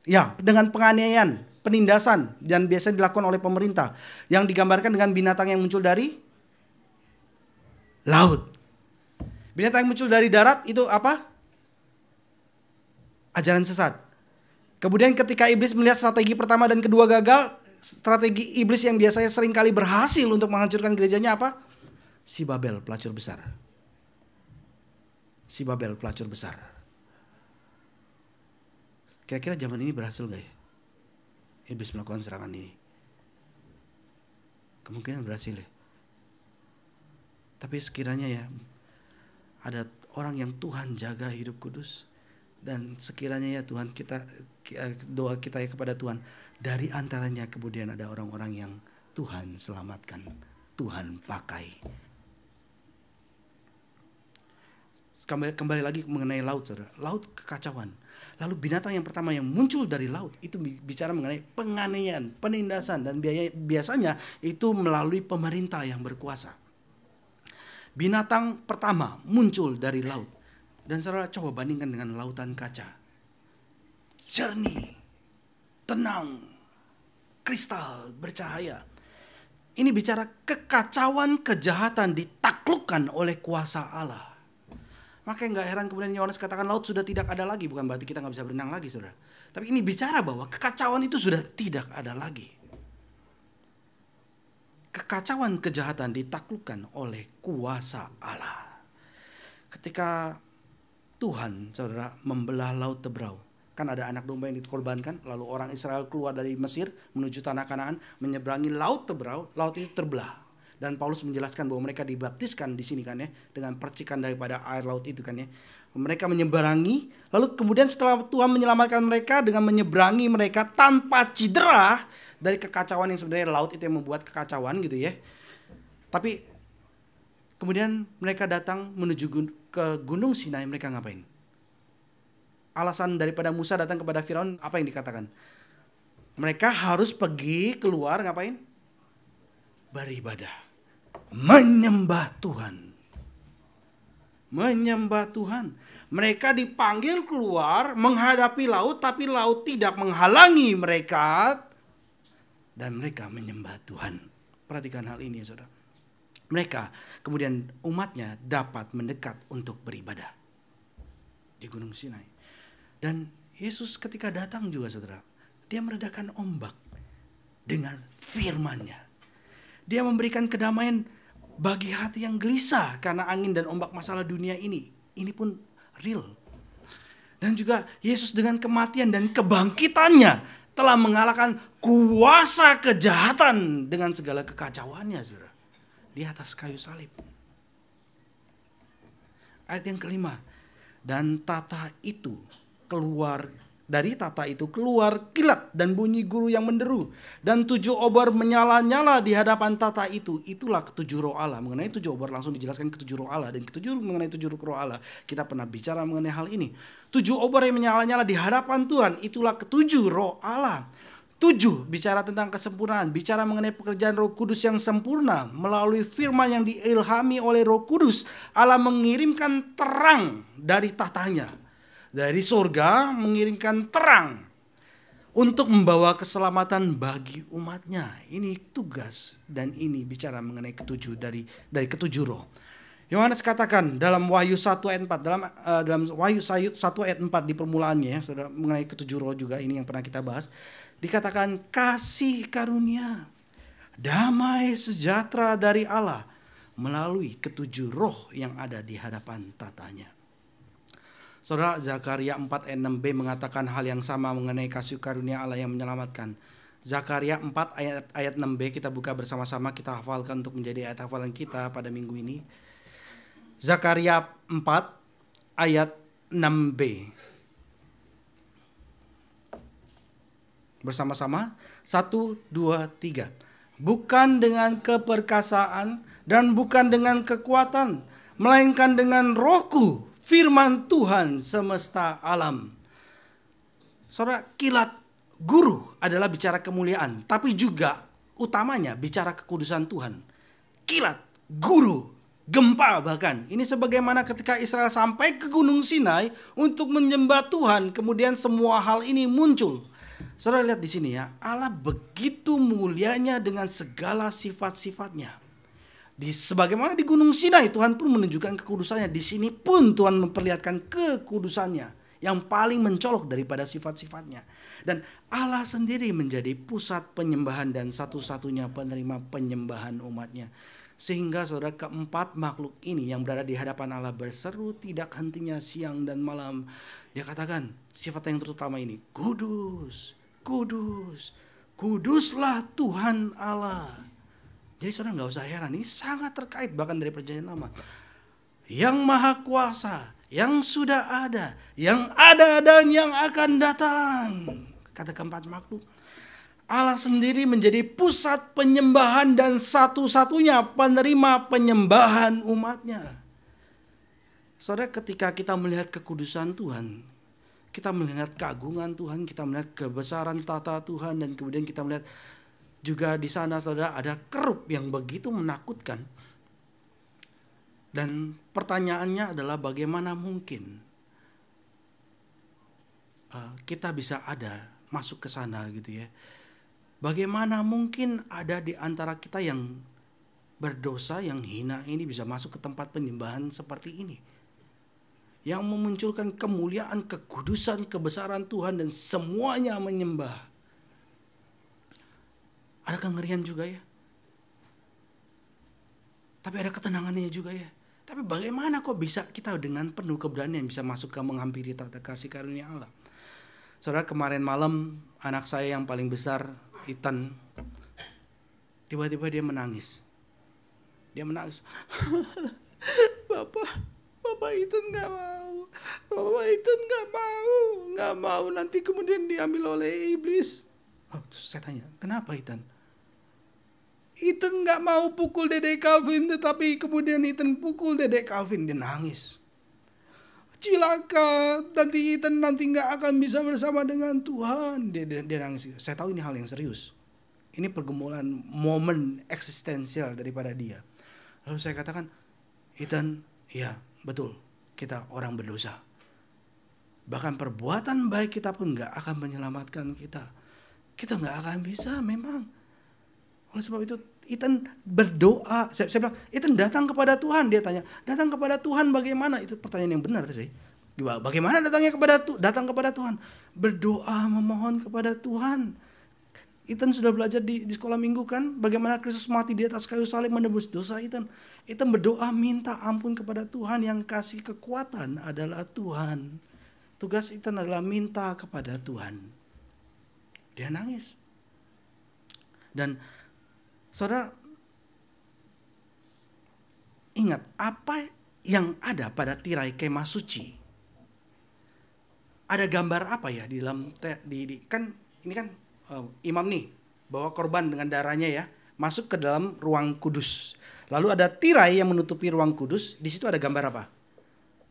ya, dengan penganiayaan, penindasan, dan biasanya dilakukan oleh pemerintah. Yang digambarkan dengan binatang yang muncul dari laut. Binatang yang muncul dari darat itu apa? Ajaran sesat. Kemudian ketika iblis melihat strategi pertama dan kedua gagal, strategi iblis yang biasanya seringkali berhasil untuk menghancurkan gerejanya apa? Si Babel, pelacur besar. Si Babel, pelacur besar. Kira-kira zaman ini berhasil gak ya iblis melakukan serangan ini? Kemungkinan berhasil ya. Tapi sekiranya ya ada orang yang Tuhan jaga hidup kudus. Dan sekiranya ya Tuhan, doa kita ya kepada Tuhan, dari antaranya kemudian ada orang-orang yang Tuhan selamatkan, Tuhan pakai. Kembali lagi mengenai laut, saudara. Laut kekacauan. Lalu binatang yang pertama yang muncul dari laut itu bicara mengenai penganiayaan, penindasan, dan biasanya itu melalui pemerintah yang berkuasa. Binatang pertama muncul dari laut. Dan saudara coba bandingkan dengan lautan kaca. Jernih, tenang, kristal, bercahaya. Ini bicara kekacauan, kejahatan ditaklukkan oleh kuasa Allah. Makanya gak heran kemudian Yohanes katakan laut sudah tidak ada lagi. Bukan berarti kita gak bisa berenang lagi, saudara. Tapi ini bicara bahwa kekacauan itu sudah tidak ada lagi. Kekacauan, kejahatan ditaklukkan oleh kuasa Allah. Ketika Tuhan, saudara, membelah laut Tebrau. Kan ada anak domba yang dikorbankan. Lalu orang Israel keluar dari Mesir menuju tanah Kanaan, menyeberangi laut Tebrau. Laut itu terbelah. Dan Paulus menjelaskan bahwa mereka dibaptiskan di sini kan ya, dengan percikan daripada air laut itu kan ya. Mereka menyeberangi, lalu kemudian setelah Tuhan menyelamatkan mereka dengan menyeberangi mereka tanpa cedera dari kekacauan yang sebenarnya laut itu yang membuat kekacauan gitu ya. Tapi Kemudian mereka datang menuju ke Gunung Sinai, mereka ngapain? Alasan daripada Musa datang kepada Firaun, apa yang dikatakan? Mereka harus pergi keluar ngapain? Beribadah. Menyembah Tuhan. Menyembah Tuhan. Mereka dipanggil keluar menghadapi laut, tapi laut tidak menghalangi mereka. Dan mereka menyembah Tuhan. Perhatikan hal ini, saudara. Mereka, kemudian umatnya dapat mendekat untuk beribadah di Gunung Sinai. Dan Yesus ketika datang juga, saudara, dia meredakan ombak dengan firman-Nya. Dia memberikan kedamaian bagi hati yang gelisah karena angin dan ombak masalah dunia ini. Ini pun real. Dan juga Yesus dengan kematian dan kebangkitannya telah mengalahkan kuasa kejahatan dengan segala kekacauannya, saudara, di atas kayu salib. Ayat yang kelima. Dan dari tata itu keluar kilat dan bunyi guru yang menderu. Dan 7 obor menyala-nyala di hadapan tata itu. Itulah ketujuh roh Allah. Mengenai 7 obor langsung dijelaskan ketujuh roh Allah. Dan mengenai 7 roh Allah. Kita pernah bicara mengenai hal ini. 7 obor yang menyala-nyala di hadapan Tuhan. Itulah ketujuh roh Allah. 7 bicara tentang kesempurnaan. Bicara mengenai pekerjaan Roh Kudus yang sempurna. Melalui firman yang diilhami oleh Roh Kudus. Allah mengirimkan terang dari tatanya. Dari surga mengirimkan terang untuk membawa keselamatan bagi umatnya. Ini tugas, dan ini bicara mengenai ketujuh dari ketujuh roh. Yohanes katakan dalam Wahyu 1 ayat 4, dalam Wahyu 1 ayat 4 di permulaannya, ya, saudara, mengenai ketujuh roh juga ini yang pernah kita bahas. Dikatakan kasih karunia, damai sejahtera dari Allah melalui ketujuh roh yang ada di hadapan tatanya. Saudara, Zakaria 4 ayat 6b mengatakan hal yang sama mengenai kasih karunia Allah yang menyelamatkan. Zakaria 4 ayat 6b kita buka bersama-sama, kita hafalkan untuk menjadi ayat hafalan kita pada minggu ini. Zakaria 4 ayat 6b. Bersama-sama, 1, 2, 3. Bukan dengan keperkasaan dan bukan dengan kekuatan, melainkan dengan Rohku, firman Tuhan semesta alam. Saudara, kilat guru adalah bicara kemuliaan, tapi juga utamanya bicara kekudusan Tuhan. Kilat, guru, gempa bahkan. Ini sebagaimana ketika Israel sampai ke Gunung Sinai untuk menyembah Tuhan, kemudian semua hal ini muncul. Saudara lihat di sini ya, Allah begitu mulianya dengan segala sifat-sifatnya. Sebagaimana di Gunung Sinai Tuhan pun menunjukkan kekudusannya, di sini pun Tuhan memperlihatkan kekudusannya yang paling mencolok daripada sifat-sifatnya. Dan Allah sendiri menjadi pusat penyembahan dan satu-satunya penerima penyembahan umatnya. Sehingga saudara, keempat makhluk ini yang berada di hadapan Allah berseru tidak hentinya siang dan malam. Dia katakan sifat yang terutama ini, kudus, kudus, kuduslah Tuhan Allah. Jadi saudara gak usah heran, ini sangat terkait bahkan dari perjanjian lama. Yang maha kuasa, yang sudah ada, yang ada dan yang akan datang. Kata keempat makhluk. Allah sendiri menjadi pusat penyembahan dan satu-satunya penerima penyembahan umatnya. Saudara, ketika kita melihat kekudusan Tuhan, kita melihat keagungan Tuhan, kita melihat kebesaran tata Tuhan, dan kemudian kita melihat juga di sana, saudara, ada kerup yang begitu menakutkan. Dan pertanyaannya adalah bagaimana mungkin kita bisa ada masuk ke sana gitu ya. Bagaimana mungkin ada di antara kita yang berdosa, yang hina ini bisa masuk ke tempat penyembahan seperti ini. Yang memunculkan kemuliaan, kekudusan, kebesaran Tuhan dan semuanya menyembah. Ada kengerian juga ya. Tapi ada ketenangannya juga ya. Tapi bagaimana kok bisa kita dengan penuh keberanian bisa masuk ke menghampiri tata kasih karunia Allah. Saudara, kemarin malam anak saya yang paling besar, Ethan, tiba-tiba dia menangis. Dia menangis. Bapak Ethan gak mau. Bapak Ethan gak mau. Nanti kemudian diambil oleh iblis. Oh, terus saya tanya, kenapa Ethan? Ethan nggak mau pukul Dedek Calvin, tetapi kemudian Ethan pukul Dedek Calvin. Dia nangis. Cilaka, nanti Ethan nggak akan bisa bersama dengan Tuhan. Dia nangis. Saya tahu ini hal yang serius. Ini pergumulan momen eksistensial daripada dia. Lalu saya katakan, Ethan, ya betul, kita orang berdosa. Bahkan perbuatan baik kita pun nggak akan menyelamatkan kita. Kita nggak akan bisa memang. Oleh sebab itu Ethan berdoa. Saya bilang, Ethan datang kepada Tuhan. Dia tanya, datang kepada Tuhan bagaimana? Itu pertanyaan yang benar sih. Bagaimana datang kepada Tuhan? Berdoa, memohon kepada Tuhan. Ethan sudah belajar di sekolah minggu kan, bagaimana Kristus mati di atas kayu salib menebus dosa Ethan. Ethan berdoa minta ampun kepada Tuhan, yang kasih kekuatan adalah Tuhan. Tugas Ethan adalah minta kepada Tuhan. Dia nangis. Dan saudara, ingat apa yang ada pada tirai kemah suci. Ada gambar apa ya di dalam kan ini kan imam nih bawa korban dengan darahnya ya, masuk ke dalam ruang kudus. Lalu ada tirai yang menutupi ruang kudus. Di situ ada gambar apa?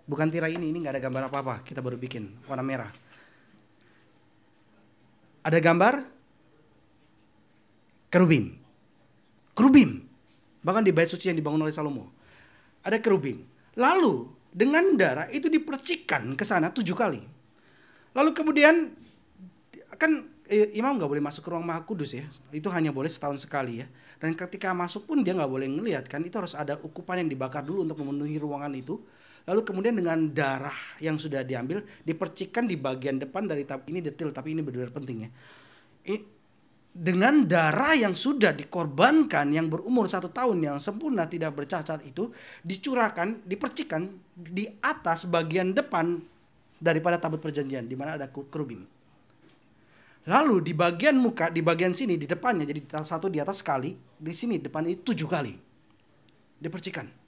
Bukan tirai ini nggak ada gambar apa-apa. Kita baru bikin warna merah. Ada gambar kerubim. Kerubim. Bahkan di bait suci yang dibangun oleh Salomo ada kerubim. Lalu dengan darah itu dipercikkan ke sana 7 kali. Lalu kemudian kan imam nggak boleh masuk ke ruang maha kudus ya. Itu hanya boleh setahun sekali ya. Dan ketika masuk pun dia nggak boleh ngelihat kan. Itu harus ada ukupan yang dibakar dulu untuk memenuhi ruangan itu. Lalu kemudian dengan darah yang sudah diambil dipercikkan di bagian depan dari ini detail tapi ini benar-benar penting ya. Dengan darah yang sudah dikorbankan yang berumur 1 tahun yang sempurna tidak bercacat itu dicurahkan, dipercikkan di atas bagian depan daripada tabut perjanjian di mana ada kerubim. Lalu di bagian muka, di bagian sini di depannya, jadi satu di atas sekali, di sini depan itu 7 kali dipercikan.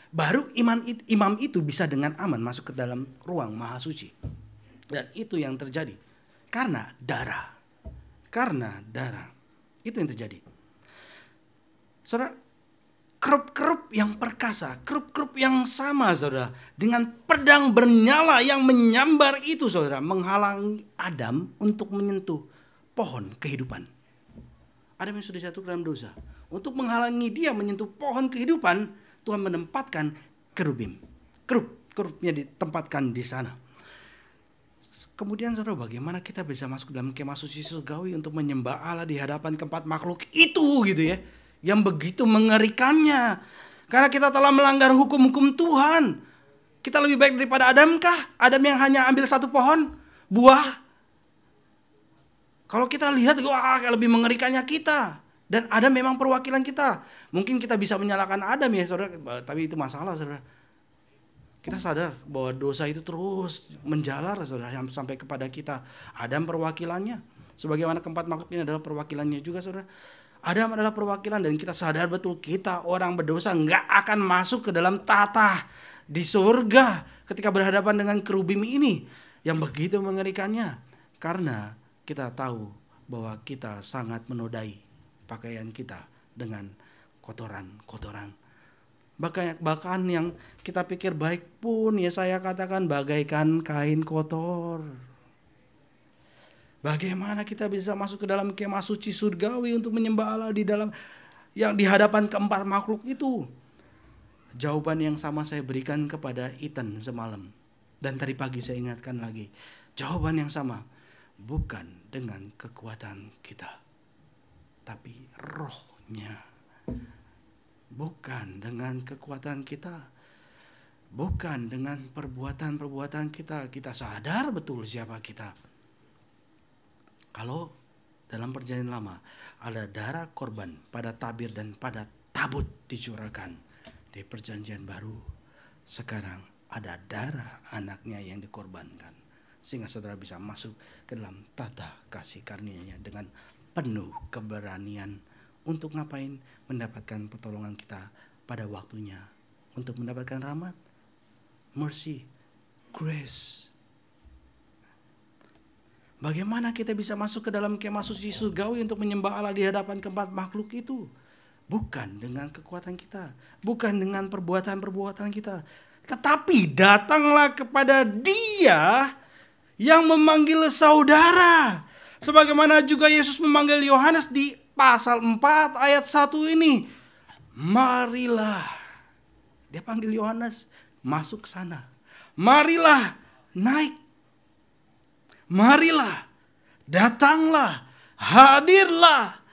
Baru imam itu bisa dengan aman masuk ke dalam ruang maha suci. Dan itu yang terjadi karena darah. Karena darah. Itu yang terjadi. Saudara, kerup-kerup yang perkasa, kerup-kerup yang sama saudara, dengan pedang bernyala yang menyambar itu saudara, menghalangi Adam untuk menyentuh pohon kehidupan. Adam yang sudah jatuh ke dalam dosa, untuk menghalangi dia menyentuh pohon kehidupan, Tuhan menempatkan kerubim. Kerupnya ditempatkan di sana. Kemudian saudara, bagaimana kita bisa masuk dalam kemah suci surgawi untuk menyembah Allah di hadapan keempat makhluk itu gitu ya, yang begitu mengerikannya. Karena kita telah melanggar hukum-hukum Tuhan. Kita lebih baik daripada Adam kah? Adam yang hanya ambil 1 pohon buah. Kalau kita lihat, wah lebih mengerikannya kita. Dan Adam memang perwakilan kita. Mungkin kita bisa menyalahkan Adam ya saudara, tapi itu masalah saudara. Kita sadar bahwa dosa itu terus menjalar saudara sampai kepada kita. Adam perwakilannya. Sebagaimana keempat makhluk ini adalah perwakilannya juga saudara. Adam adalah perwakilan dan kita sadar betul kita orang berdosa nggak akan masuk ke dalam tata di surga ketika berhadapan dengan kerubim ini yang begitu mengerikannya. Karena kita tahu bahwa kita sangat menodai pakaian kita dengan kotoran-kotoran. Bahkan yang kita pikir baik pun ya saya katakan bagaikan kain kotor. Bagaimana kita bisa masuk ke dalam kemah suci surgawi untuk menyembah Allah di dalam yang di hadapan keempat makhluk itu? Jawaban yang sama saya berikan kepada Ethan semalam. Dan tadi pagi saya ingatkan lagi. Jawaban yang sama. Bukan dengan kekuatan kita, tapi rohnya. Bukan dengan kekuatan kita, bukan dengan perbuatan-perbuatan kita. Kita sadar betul siapa kita. Kalau dalam perjanjian lama ada darah korban pada tabir dan pada tabut dicurahkan, di perjanjian baru sekarang ada darah anaknya yang dikorbankan. Sehingga saudara bisa masuk ke dalam tata kasih karunia-Nya dengan penuh keberanian untuk ngapain? Mendapatkan pertolongan kita pada waktunya. Untuk mendapatkan rahmat, mercy, grace. Bagaimana kita bisa masuk ke dalam kemah suci surgawi untuk menyembah Allah di hadapan keempat makhluk itu? Bukan dengan kekuatan kita, bukan dengan perbuatan-perbuatan kita, tetapi datanglah kepada Dia yang memanggil saudara. Sebagaimana juga Yesus memanggil Yohanes di pasal 4 ayat 1 ini. Marilah. Dia panggil Yohanes, masuk ke sana. Marilah naik. Marilah, datanglah, hadirlah.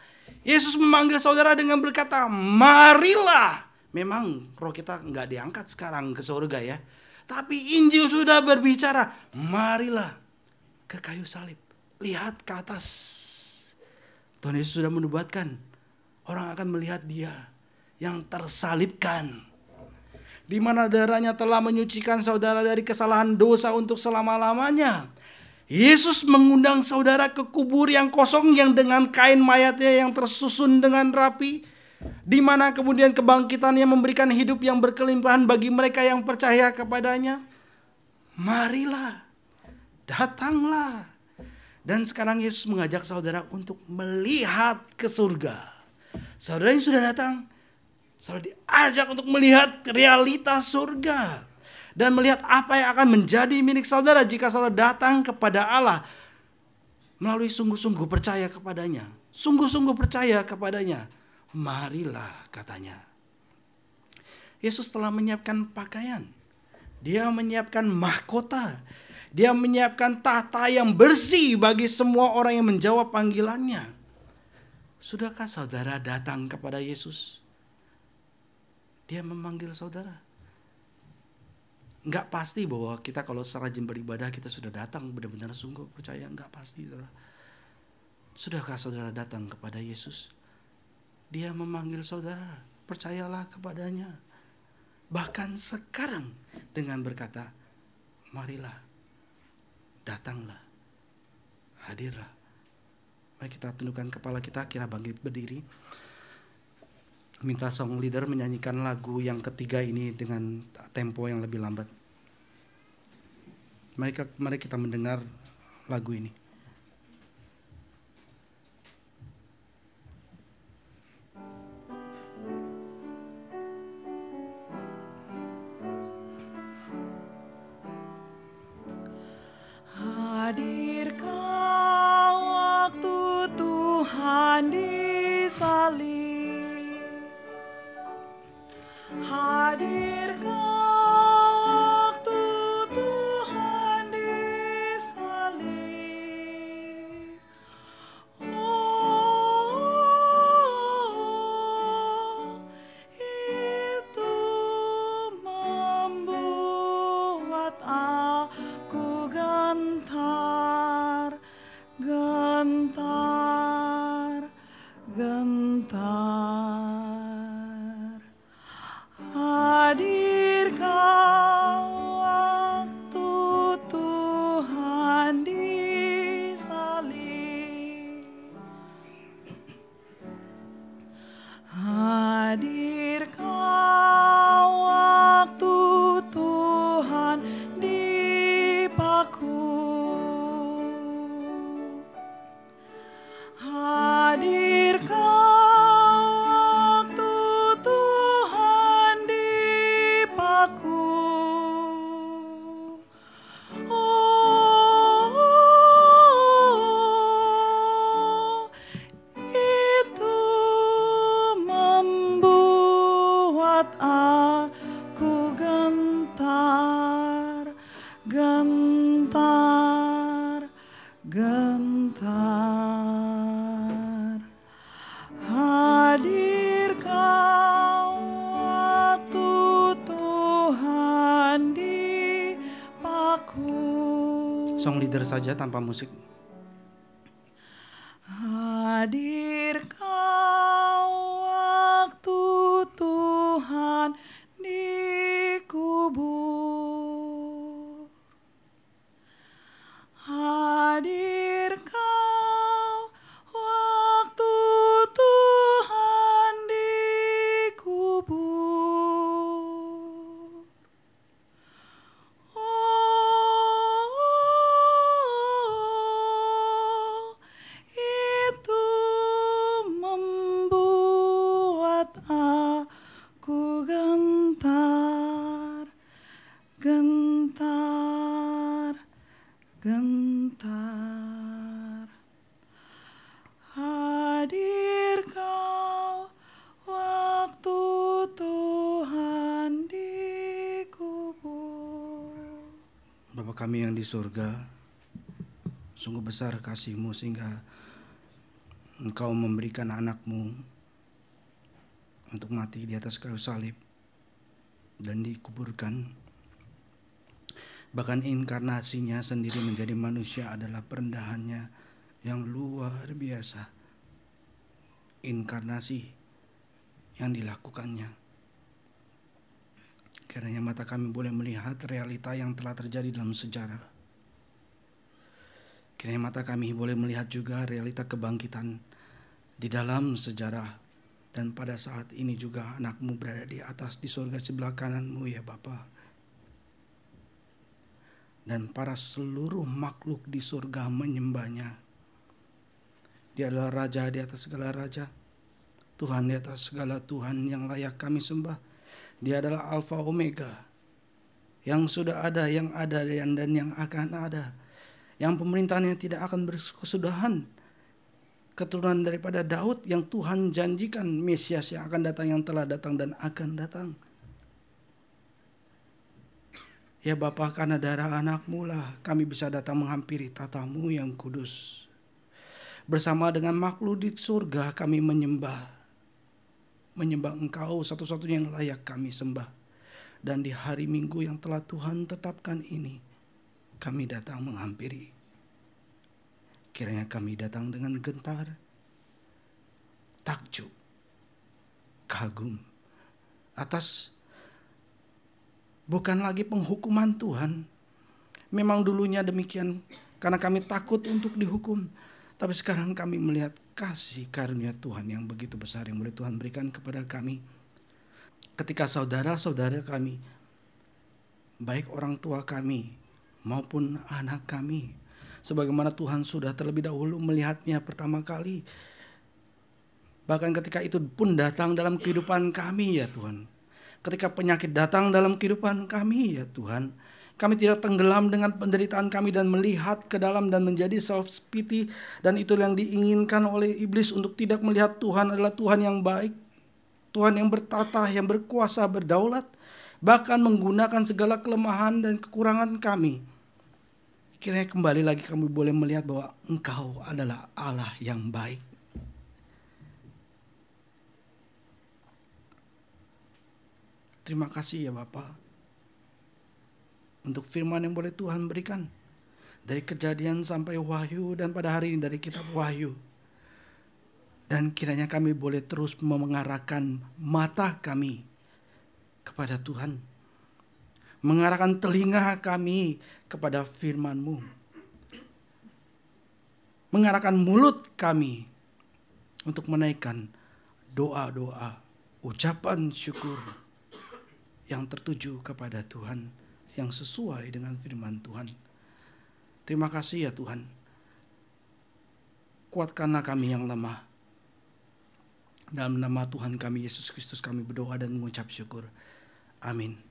Yesus memanggil saudara dengan berkata, marilah. Memang roh kita nggak diangkat sekarang ke surga ya. Tapi Injil sudah berbicara, marilah ke kayu salib. Lihat ke atas. Tuhan Yesus sudah menubuatkan, orang akan melihat Dia yang tersalibkan, di mana darahnya telah menyucikan saudara dari kesalahan dosa untuk selama-lamanya. Yesus mengundang saudara ke kubur yang kosong, yang dengan kain mayatnya yang tersusun dengan rapi, di mana kemudian kebangkitannya memberikan hidup yang berkelimpahan bagi mereka yang percaya kepadanya. Marilah, datanglah. Dan sekarang Yesus mengajak saudara untuk melihat ke surga. Saudara yang sudah datang, saudara diajak untuk melihat realitas surga. Dan melihat apa yang akan menjadi milik saudara jika saudara datang kepada Allah melalui sungguh-sungguh percaya kepadanya. Sungguh-sungguh percaya kepadanya. Marilah, katanya. Yesus telah menyiapkan pakaian. Dia menyiapkan mahkota. Dia menyiapkan tahta yang bersih bagi semua orang yang menjawab panggilannya. Sudahkah saudara datang kepada Yesus? Dia memanggil saudara. Enggak pasti bahwa kita kalau secara rajin beribadah kita sudah datang benar-benar sungguh percaya. Enggak pasti, saudara. Sudahkah saudara datang kepada Yesus? Dia memanggil saudara, percayalah kepadanya. Bahkan sekarang dengan berkata, marilah, datanglah, hadirlah. Mari kita tundukkan kepala kita bangkit berdiri. Minta song leader menyanyikan lagu yang ketiga ini dengan tempo yang lebih lambat. Mari kita mendengar lagu ini. Hadirkah waktu Tuhan disalib. Hadirkah waktu Tuhan disalib. Oh, itu membuat aku gentar, gentar, gentar. Hadirkah waktu Tuhan disalib. Hadirkah waktu Tuhan dipaku. Hadirkah gentar, gentar. Hadirkah waktu Tuhan dipaku. Song leader saja tanpa musik. Hadirkah waktu Tuhan dikubur. Hadirkah waktu Tuhan dikubur. Oh, itu kami yang di surga, sungguh besar kasih-Mu sehingga Engkau memberikan anak-Mu untuk mati di atas kayu salib dan dikuburkan. Bahkan inkarnasinya sendiri menjadi manusia adalah perendahannya yang luar biasa. Inkarnasi yang dilakukannya. Kiranya mata kami boleh melihat realita yang telah terjadi dalam sejarah. Kiranya mata kami boleh melihat juga realita kebangkitan di dalam sejarah. Dan pada saat ini juga anak-Mu berada di atas di surga sebelah kanan-Mu ya Bapa. Dan para seluruh makhluk di surga menyembahnya. Dia adalah Raja di atas segala raja. Tuhan di atas segala Tuhan yang layak kami sembah. Dia adalah Alfa Omega, yang sudah ada, yang ada, dan yang akan ada. Yang pemerintahannya tidak akan berkesudahan. Keturunan daripada Daud yang Tuhan janjikan, Mesias yang akan datang, yang telah datang dan akan datang. Ya Bapa, karena darah anak-Mu lah kami bisa datang menghampiri tata-Mu yang kudus. Bersama dengan makhluk di surga kami menyembah Engkau satu-satunya yang layak kami sembah. Dan di hari Minggu yang telah Tuhan tetapkan ini, kami datang menghampiri. Kiranya kami datang dengan gentar, takjub, kagum atas bukan lagi penghukuman Tuhan. Memang dulunya demikian karena kami takut untuk dihukum. Tapi sekarang kami melihat kasih karunia Tuhan yang begitu besar yang boleh Tuhan berikan kepada kami. Ketika saudara-saudara kami, baik orang tua kami maupun anak kami, sebagaimana Tuhan sudah terlebih dahulu melihatnya pertama kali. Bahkan ketika itu pun datang dalam kehidupan kami ya Tuhan. Ketika penyakit datang dalam kehidupan kami ya Tuhan. Kami tidak tenggelam dengan penderitaan kami dan melihat ke dalam dan menjadi self-pity. Dan itu yang diinginkan oleh iblis untuk tidak melihat Tuhan adalah Tuhan yang baik. Tuhan yang bertata, yang berkuasa, berdaulat. Bahkan menggunakan segala kelemahan dan kekurangan kami. Kiranya kembali lagi kami boleh melihat bahwa Engkau adalah Allah yang baik. Terima kasih ya Bapa. Untuk firman yang boleh Tuhan berikan. Dari Kejadian sampai Wahyu dan pada hari ini dari kitab Wahyu. Dan kiranya kami boleh terus mengarahkan mata kami kepada Tuhan. Mengarahkan telinga kami kepada firman-Mu. Mengarahkan mulut kami untuk menaikkan doa-doa, ucapan syukur yang tertuju kepada Tuhan. Yang sesuai dengan firman Tuhan. Terima kasih ya Tuhan. Kuatkanlah kami yang lemah. Dalam nama Tuhan kami Yesus Kristus kami berdoa dan mengucap syukur. Amin.